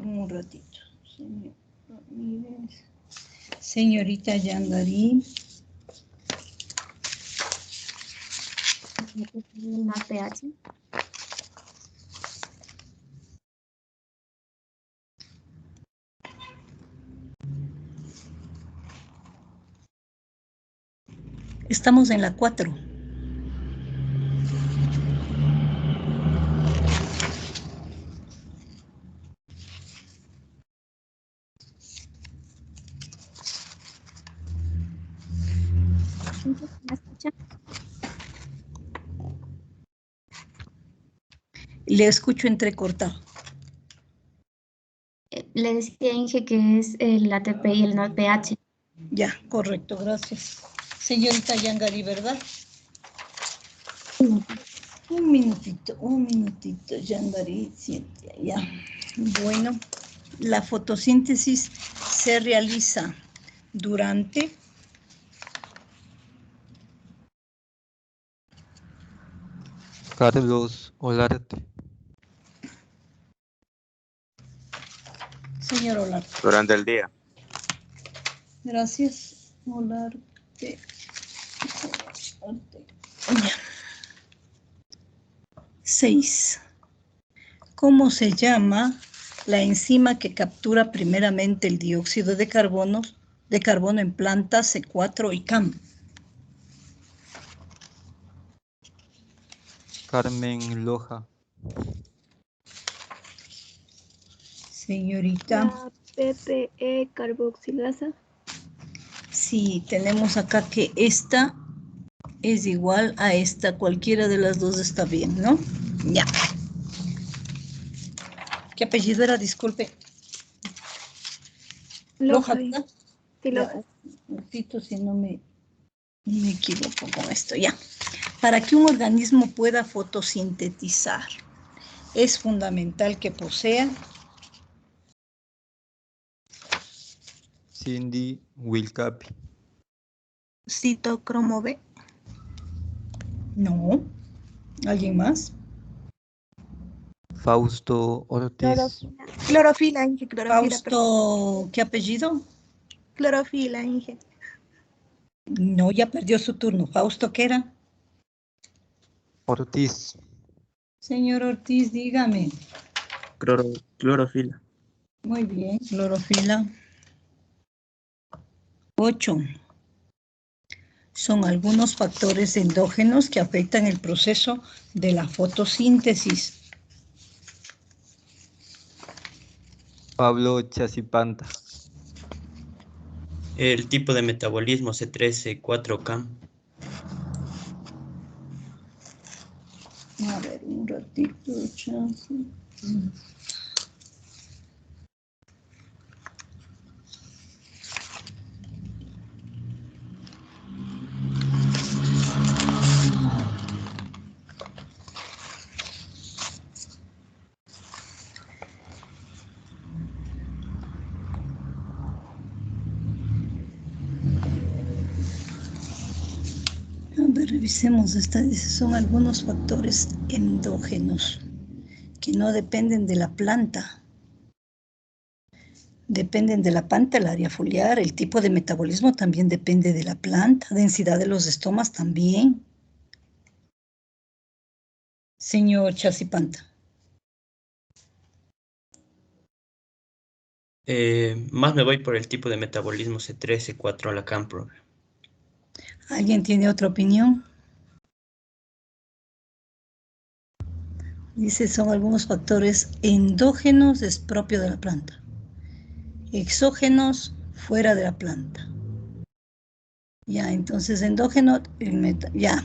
Un ratito. Señor Ramírez. Señorita Yangari. pH. Estamos en la 4. ¿Me escucha? Le escucho entrecortado. Le decía Inge que es el ATP y el NADPH. Ya, correcto, gracias. Señorita Yangari, ¿verdad? Un minutito, Yangari, Cintia, ya. Bueno, la fotosíntesis se realiza durante Carlos Olarte. Señor Olarte. Durante el día. Gracias, Olarte. Ya. 6. ¿Cómo se llama la enzima que captura primeramente el dióxido de carbono en plantas C4 y CAM? Carmen Loja. Señorita. La PPE carboxilasa. Sí, tenemos acá que esta es igual a esta. Cualquiera de las dos está bien, ¿no? Ya. ¿Qué apellido era? Disculpe. Loja, ¿verdad? Sí, Loja. Un momentito, si no me Me equivoco con esto, ya. Para que un organismo pueda fotosintetizar, es fundamental que posea Cindy Wilcapi. Citocromo B. No. ¿Alguien más? Fausto Ortiz. Clorofila, Inge, clorofila. Fausto, ¿qué apellido? Clorofila, Inge. No, ya perdió su turno. ¿Fausto qué era? Ortiz. Señor Ortiz, dígame. Clorofila. Muy bien, clorofila. 8. Son algunos factores endógenos que afectan el proceso de la fotosíntesis. Pablo Chasipanta. El tipo de metabolismo C3, C4K. A ver, un ratito, chance. A ver, revisemos esta. Dice, son algunos factores endógenos que no dependen de la planta. Dependen de la planta, el área foliar, el tipo de metabolismo también depende de la planta, densidad de los estomas también. Señor Chasipanta. Más me voy por el tipo de metabolismo C3, C4 a la Campro. ¿Alguien tiene otra opinión? Dice, son algunos factores endógenos, es propio de la planta. Exógenos, fuera de la planta. Ya, entonces endógeno, ya.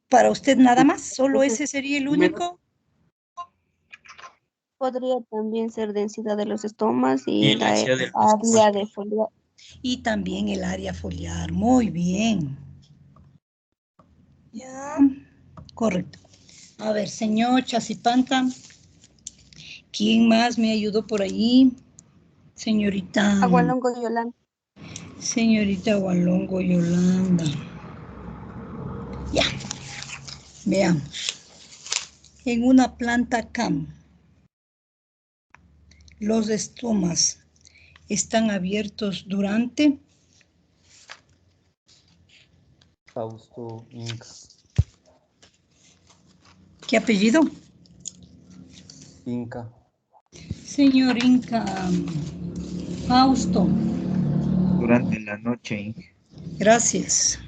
¿Para usted nada más? ¿Solo ese sería el único? Podría también ser densidad de los estomas y la densidad del área de foliar. Y también el área foliar. Muy bien. Ya, correcto. A ver, señor Chasipanta, ¿quién más me ayudó por ahí? Señorita. Agualongo Yolanda. Señorita Agualongo Yolanda. Ya. Veamos. En una planta CAM, los estomas están abiertos durante. Fausto Inca. ¿Qué apellido? Inca. Señor Inca. Fausto. Durante la noche, Inge. Gracias.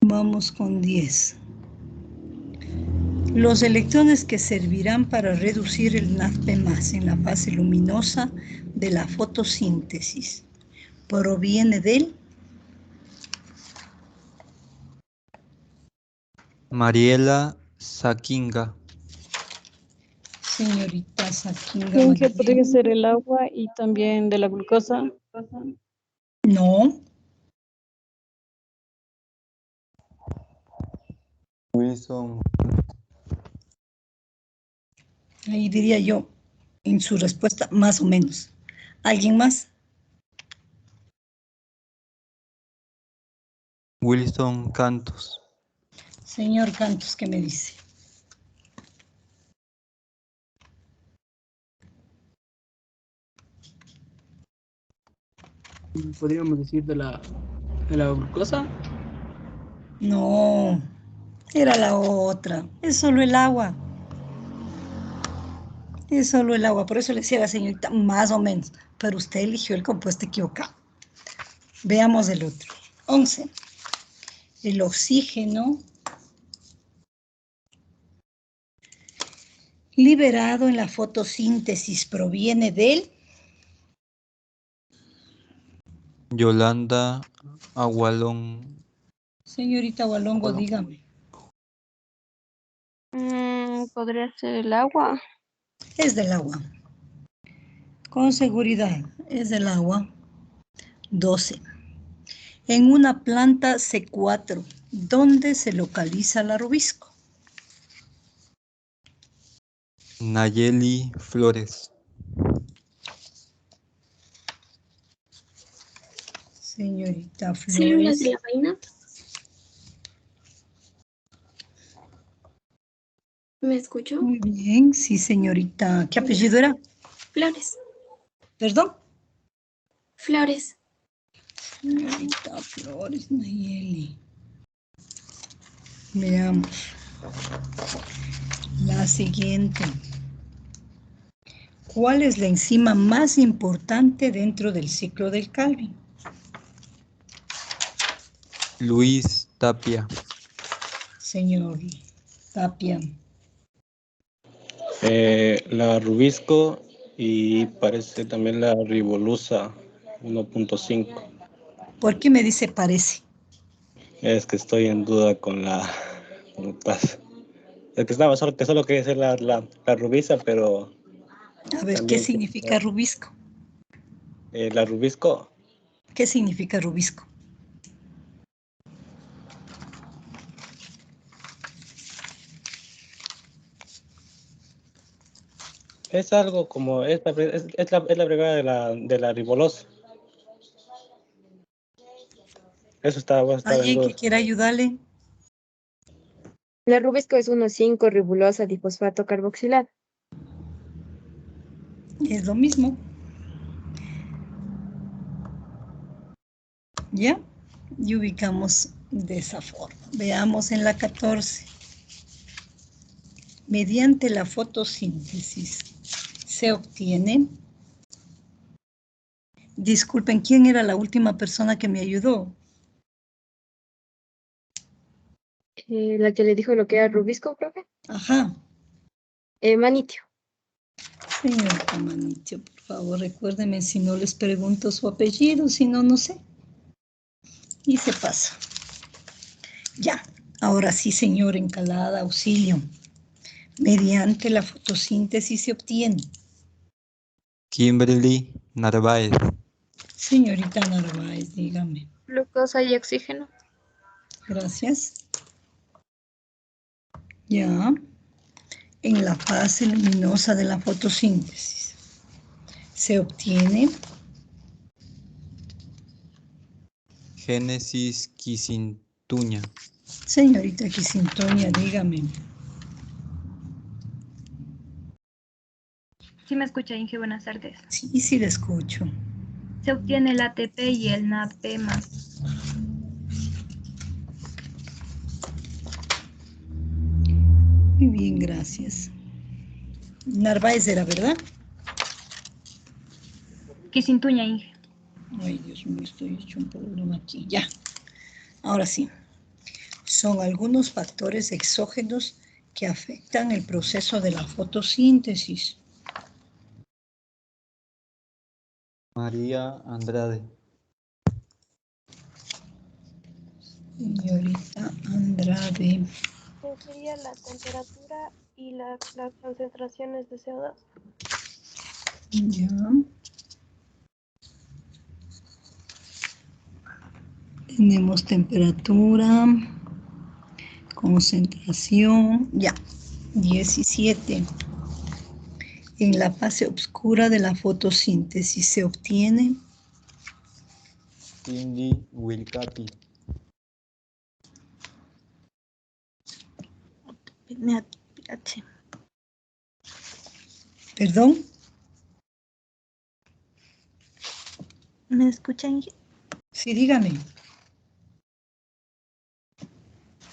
Vamos con 10. Los electrones que servirán para reducir el NADP+ en la fase luminosa de la fotosíntesis proviene del. Mariela Saquinga. Señorita Saquinga. Inge, podría ser el agua y también de la glucosa. No. Wilson. Ahí diría yo, en su respuesta, más o menos. ¿Alguien más? Wilson Cantos. Señor Cantos, ¿qué me dice? ¿Podríamos decir de la glucosa? No, era la otra. Es solo el agua. Es solo el agua. Por eso le decía a la señorita, más o menos. Pero usted eligió el compuesto equivocado. Veamos el otro. 11. El oxígeno liberado en la fotosíntesis proviene del. Yolanda Agualón. Señorita Agualongo, dígame. Podría ser el agua. Es del agua. Con seguridad, es del agua. 12. En una planta C4, ¿dónde se localiza la rubisco? Nayeli Flores. Señorita ¿Células Flores. de la vaina? ¿Me escuchó? Muy bien, sí, señorita. ¿Qué apellido era? Flores. ¿Perdón? Flores. Señorita Flores Nayeli. Veamos. La siguiente. ¿Cuál es la enzima más importante dentro del ciclo del Calvin? Luis Tapia. Señor Tapia. La rubisco y parece también la ribolusa 1.5. ¿Por qué me dice parece? Es que estoy en duda con la pasa. Es que estaba solo quería decir la rubisa, pero A ver, ¿qué también significa rubisco? la rubisco ¿Qué significa rubisco? es algo como es la abreviada de la ribolosa. Eso estaba en ¿Alguien duda. que quiera ayudarle? La rubisco es 1,5 ribulosa difosfato carboxilado. Es lo mismo. ¿Ya? Y ubicamos de esa forma. Veamos en la 14. Mediante la fotosíntesis se obtiene... Disculpen, ¿quién era la última persona que me ayudó? La que le dijo lo que era rubisco, profe. Ajá. Manitio. Señorita Manitio, por favor, recuérdeme si no les pregunto su apellido, si no, no sé. Y se pasa. Ya, ahora sí, señor Encalada, auxilio. Mediante la fotosíntesis se obtiene. Kimberly Narváez. Señorita Narváez, dígame. Glucosa y oxígeno. Gracias. Ya. En la fase luminosa de la fotosíntesis se obtiene Génesis Quisintuña. Señorita Quisintonia, dígame. Sí me escucha, Inge, buenas tardes. Sí, sí la escucho. Se obtiene el ATP y el NAP+. Muy bien, gracias. Narváez era, ¿verdad? Quisintuña, Inge. Ay, Dios mío, estoy hecho un problema aquí. Ya. Ahora sí. Son algunos factores exógenos que afectan el proceso de la fotosíntesis. María Andrade. Señorita Andrade. Sería la temperatura y las concentraciones de CO2. Ya. Tenemos temperatura, concentración, ya. 17. En la fase oscura de la fotosíntesis se obtiene Cindy Wilcapi. ¿Perdón? ¿Me escuchan? Sí, dígame.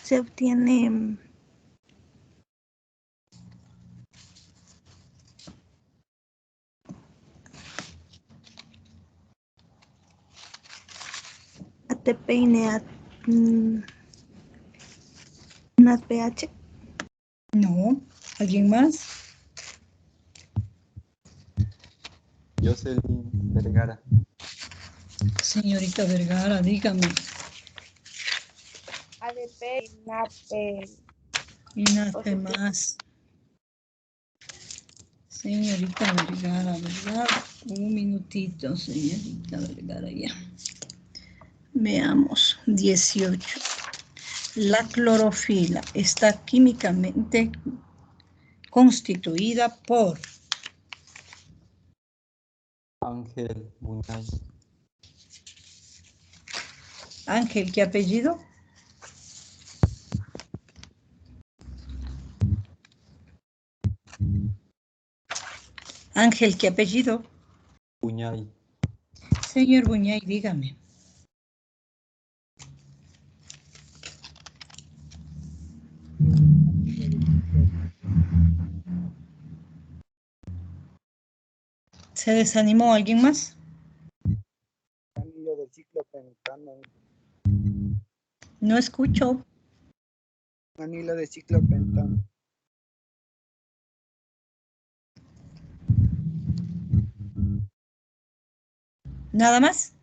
Se obtiene ATP y NADPH. No. ¿Alguien más? Jocelyn Vergara. Señorita Vergara, dígame. ADP y NAP. Y nada más. Señorita Vergara, ¿verdad? Un minutito, señorita Vergara, ya. Veamos, 18. La clorofila está químicamente constituida por Ángel Buñay. Ángel, ¿qué apellido? Ángel, ¿qué apellido? Buñay. Señor Buñay, dígame. ¿Se desanimó alguien más? Anillo del ciclo pentano. No escucho. Anillo de ciclo pentano. ¿Nada más?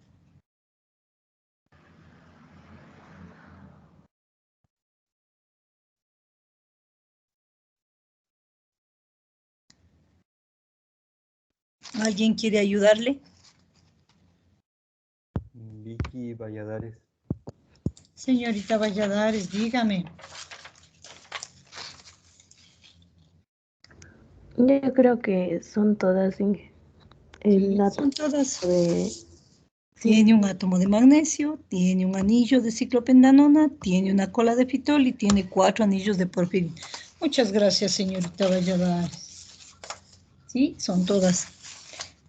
¿Alguien quiere ayudarle? Vicky Valladares. Señorita Valladares, dígame. Yo creo que son todas, Inge. Son todas. Tiene un átomo de magnesio, tiene un anillo de ciclopentanona, tiene una cola de fitol y tiene 4 anillos de porfirina. Muchas gracias, señorita Valladares. Sí, son todas.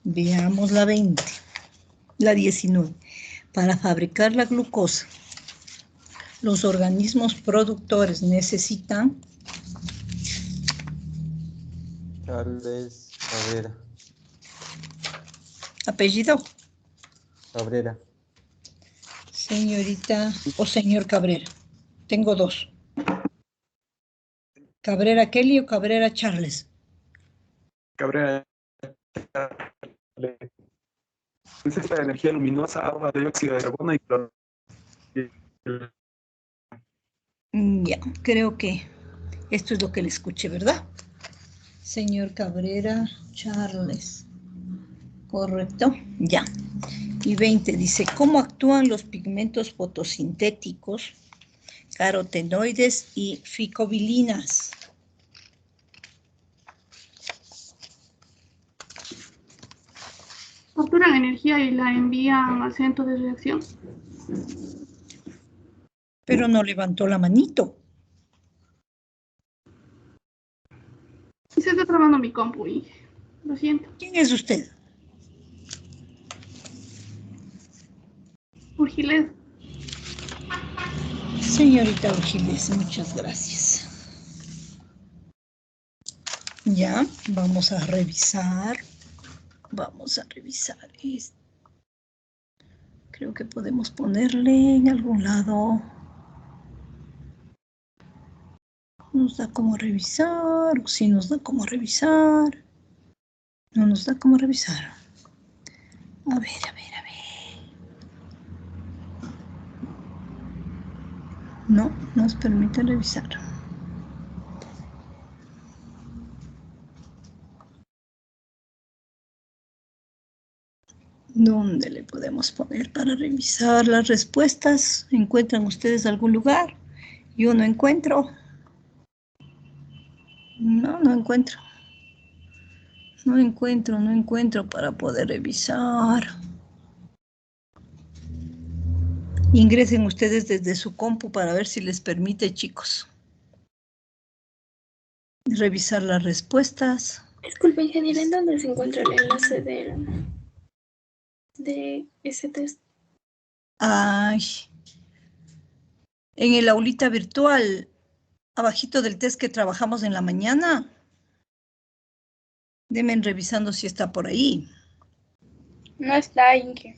Veamos la 20, la 19. Para fabricar la glucosa, los organismos productores necesitan Charles Cabrera. apellido. Cabrera. Señorita o señor Cabrera. Tengo 2. ¿Cabrera Kelly o Cabrera Charles? Cabrera. Necesita de energía luminosa, agua, dióxido de carbono y cloro. Ya, creo que esto es lo que le escuché, ¿verdad? Señor Cabrera Charles. Correcto, ya. Y 20 dice, ¿cómo actúan los pigmentos fotosintéticos, carotenoides y ficobilinas? Capturan energía y la envían al centro de reacción. Pero no levantó la manito. Se está trabando mi compu, Inge. Lo siento. ¿Quién es usted? Urgiles. Señorita Urgiles, muchas gracias. Ya, vamos a revisar. Vamos a revisar esto. Creo que podemos ponerle en algún lado. Nos da como revisar, o sí nos da como revisar. No nos da como revisar. A ver, a ver, a ver. No nos permite revisar. ¿Dónde le podemos poner para revisar las respuestas? ¿Encuentran ustedes algún lugar? Yo no encuentro. No encuentro. No encuentro para poder revisar. Ingresen ustedes desde su compu para ver si les permite, chicos. Revisar las respuestas. Disculpe, ingeniera, ¿en dónde se encuentra el enlace de ese test? Ay. En el aulita virtual, abajito del test que trabajamos en la mañana. Denme revisando si está por ahí. No está, Inge.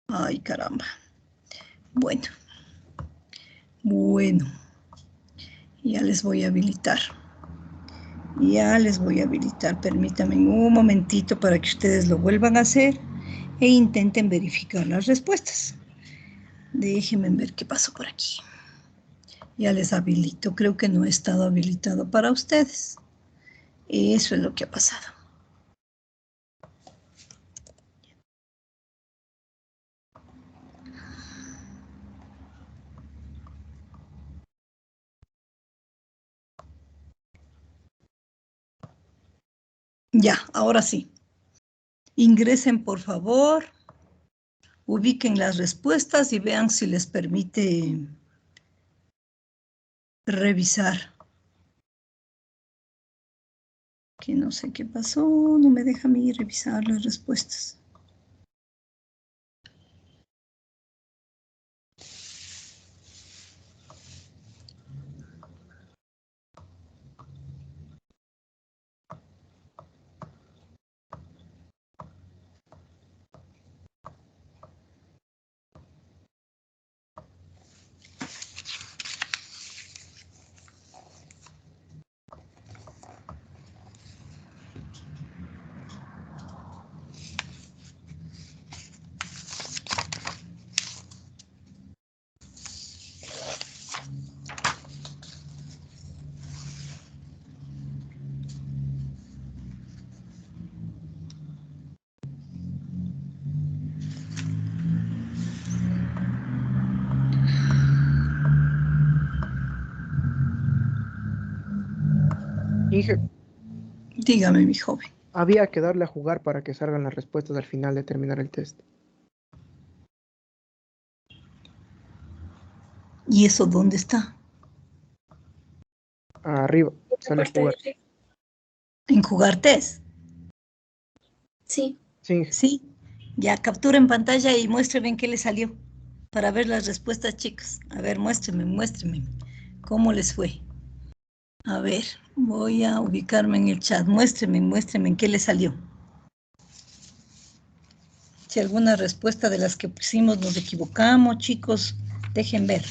Ay, caramba. Bueno. Ya les voy a habilitar. Permítanme un momentito para que ustedes lo vuelvan a hacer e intenten verificar las respuestas. Déjenme ver qué pasó por aquí. Ya les habilito. Creo que no he estado habilitado para ustedes. Eso es lo que ha pasado. Ya, ahora sí. Ingresen, por favor. Ubiquen las respuestas y vean si les permite revisar. Que no sé qué pasó, no me deja a mí revisar las respuestas. Inge, Dígame, mi joven. había que darle a jugar para que salgan las respuestas al final de terminar el test. ¿Y eso dónde está? Arriba, sale a jugar. ¿En jugar test? Sí. Sí. Sí. Ya, capturen pantalla y muéstrenme en qué le salió. Para ver las respuestas, chicos. A ver, muéstrenme. ¿Cómo les fue? A ver, voy a ubicarme en el chat. Muéstrenme en qué le salió. Si alguna respuesta de las que pusimos nos equivocamos, chicos, dejen ver.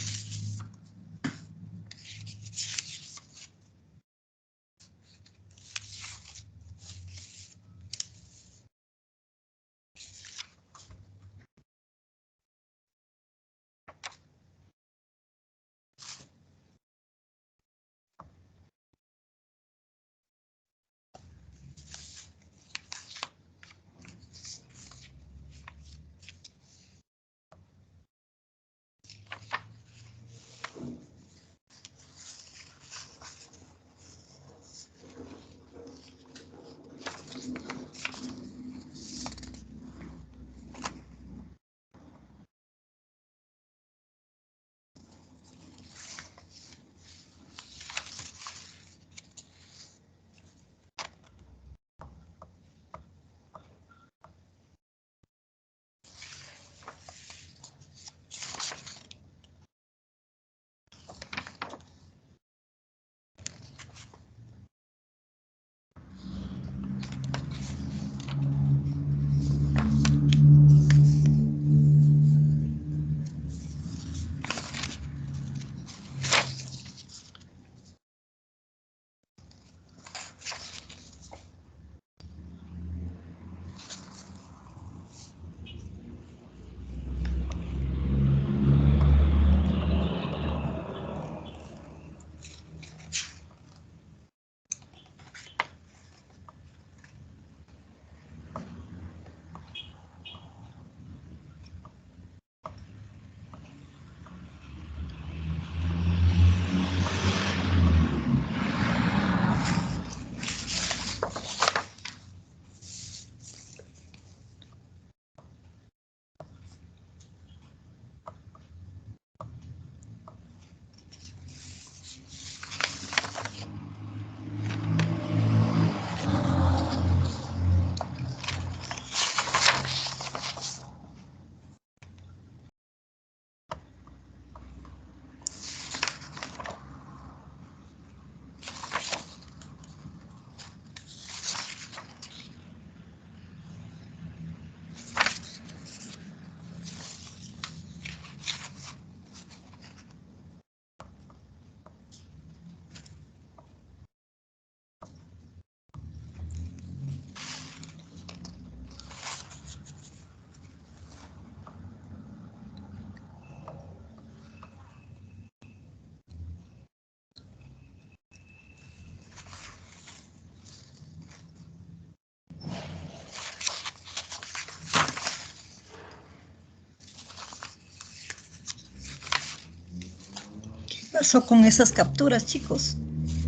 ¿Qué pasó con esas capturas, chicos?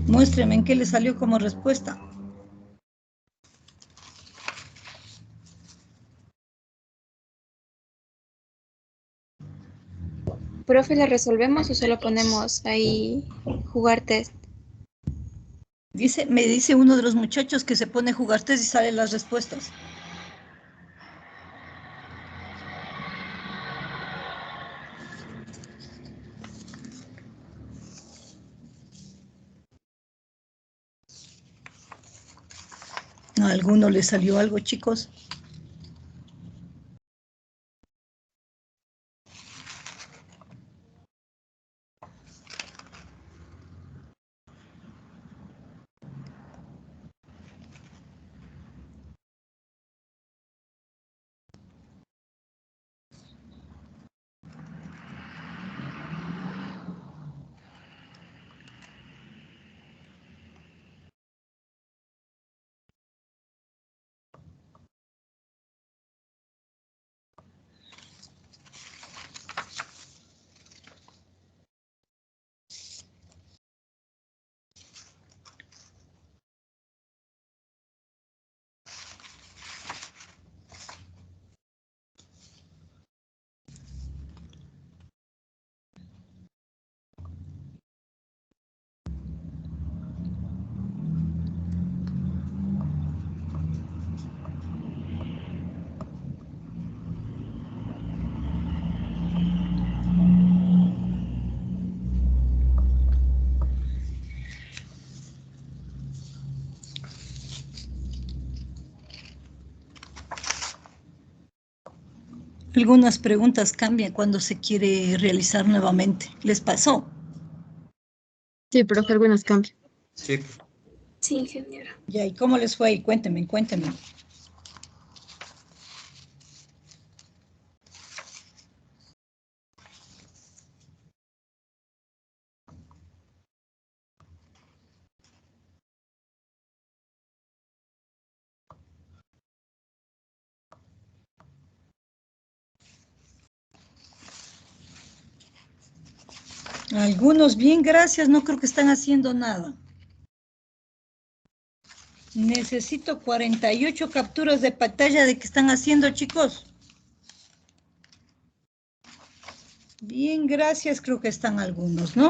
Muéstrenme en qué le salió como respuesta. Profe, ¿la resolvemos o solo ponemos ahí jugar test? Me dice uno de los muchachos que se pone a jugar test y salen las respuestas. ¿A alguno le salió algo, chicos? Algunas preguntas cambian cuando se quiere realizar nuevamente. ¿Les pasó? Sí, profe, algunas cambian. Sí. Sí, ingeniera. Ya, ¿y cómo les fue ahí? Cuéntenme, cuéntenme. Algunos bien, gracias, no creo que están haciendo nada. Necesito 48 capturas de pantalla de que están haciendo, chicos. Bien, gracias, creo que están algunos, ¿no?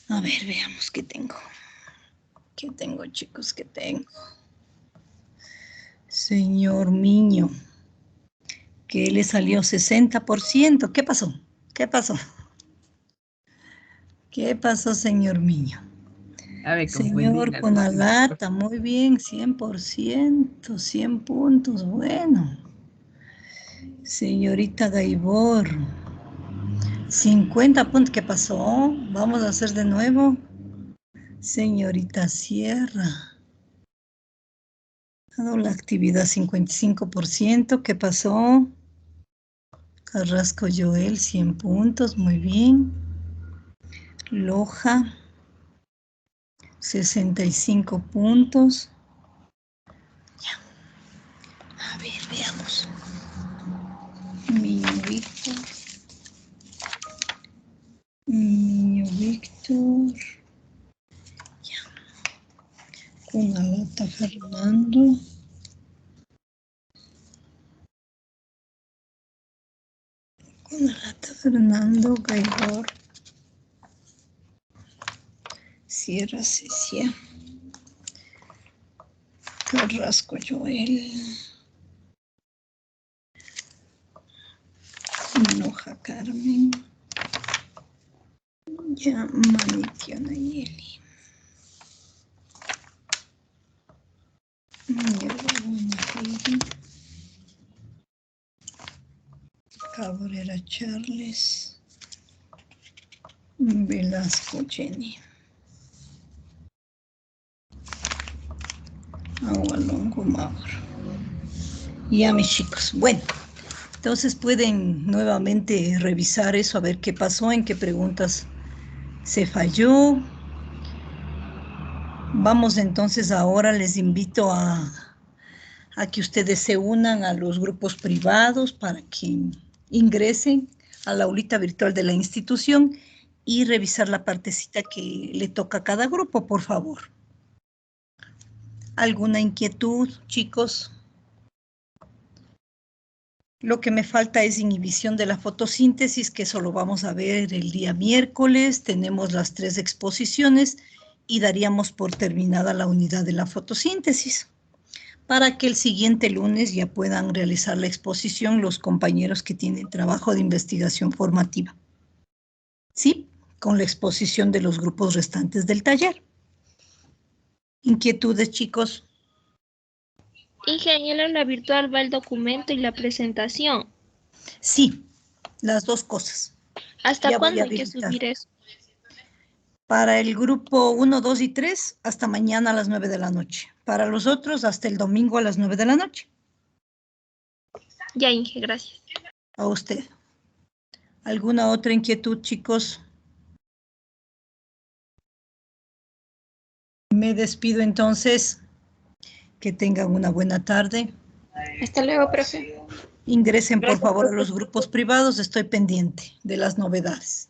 A ver, veamos qué tengo. ¿Qué tengo, chicos? ¿Qué tengo? Señor Miño, que le salió 60%. ¿Qué pasó? ¿Qué pasó? ¿Qué pasó, señor Miño? Señor Conalata, muy bien, 100%, 100 puntos, bueno. Señorita Gaibor, 50 puntos, ¿qué pasó? Vamos a hacer de nuevo. Señorita Sierra, ha dado la actividad 55%, ¿qué pasó? Carrasco Joel, 100 puntos, muy bien. Loja, 65 puntos. Ya. A ver, veamos. Niño Víctor. Niño Víctor. Ya. Conalata Fernando. Conalata Fernando Gaibor. Sierra Cecia. Carrasco Joel. Hinoja Carmen. Ya Manitio Nayeli. Cabrera Charles. Velasco Jenny. Agualongo Mauro. Ya, mis chicos. Bueno, entonces pueden nuevamente revisar eso, a ver qué pasó, en qué preguntas se falló. Vamos entonces ahora, les invito a que ustedes se unan a los grupos privados para que ingresen a la aulita virtual de la institución y revisar la partecita que le toca a cada grupo, por favor. ¿Alguna inquietud, chicos? Lo que me falta es inhibición de la fotosíntesis, que eso lo vamos a ver el día miércoles. Tenemos las 3 exposiciones y daríamos por terminada la unidad de la fotosíntesis, para que el siguiente lunes ya puedan realizar la exposición los compañeros que tienen trabajo de investigación formativa. ¿Sí? Con la exposición de los grupos restantes del taller. ¿Inquietudes, chicos? Ingeniero, en la virtual va el documento y la presentación. Sí, las dos cosas. ¿Hasta Ya voy cuándo a hay que habilitar. subir eso? Para el grupo 1, 2 y 3, hasta mañana a las 9 de la noche. Para los otros, hasta el domingo a las 9 de la noche. Ya, Inge, gracias. A usted. ¿Alguna otra inquietud, chicos? Me despido entonces. Que tengan una buena tarde. Hasta luego, profe. Ingresen, por Gracias, favor, a profe. los grupos privados. Estoy pendiente de las novedades.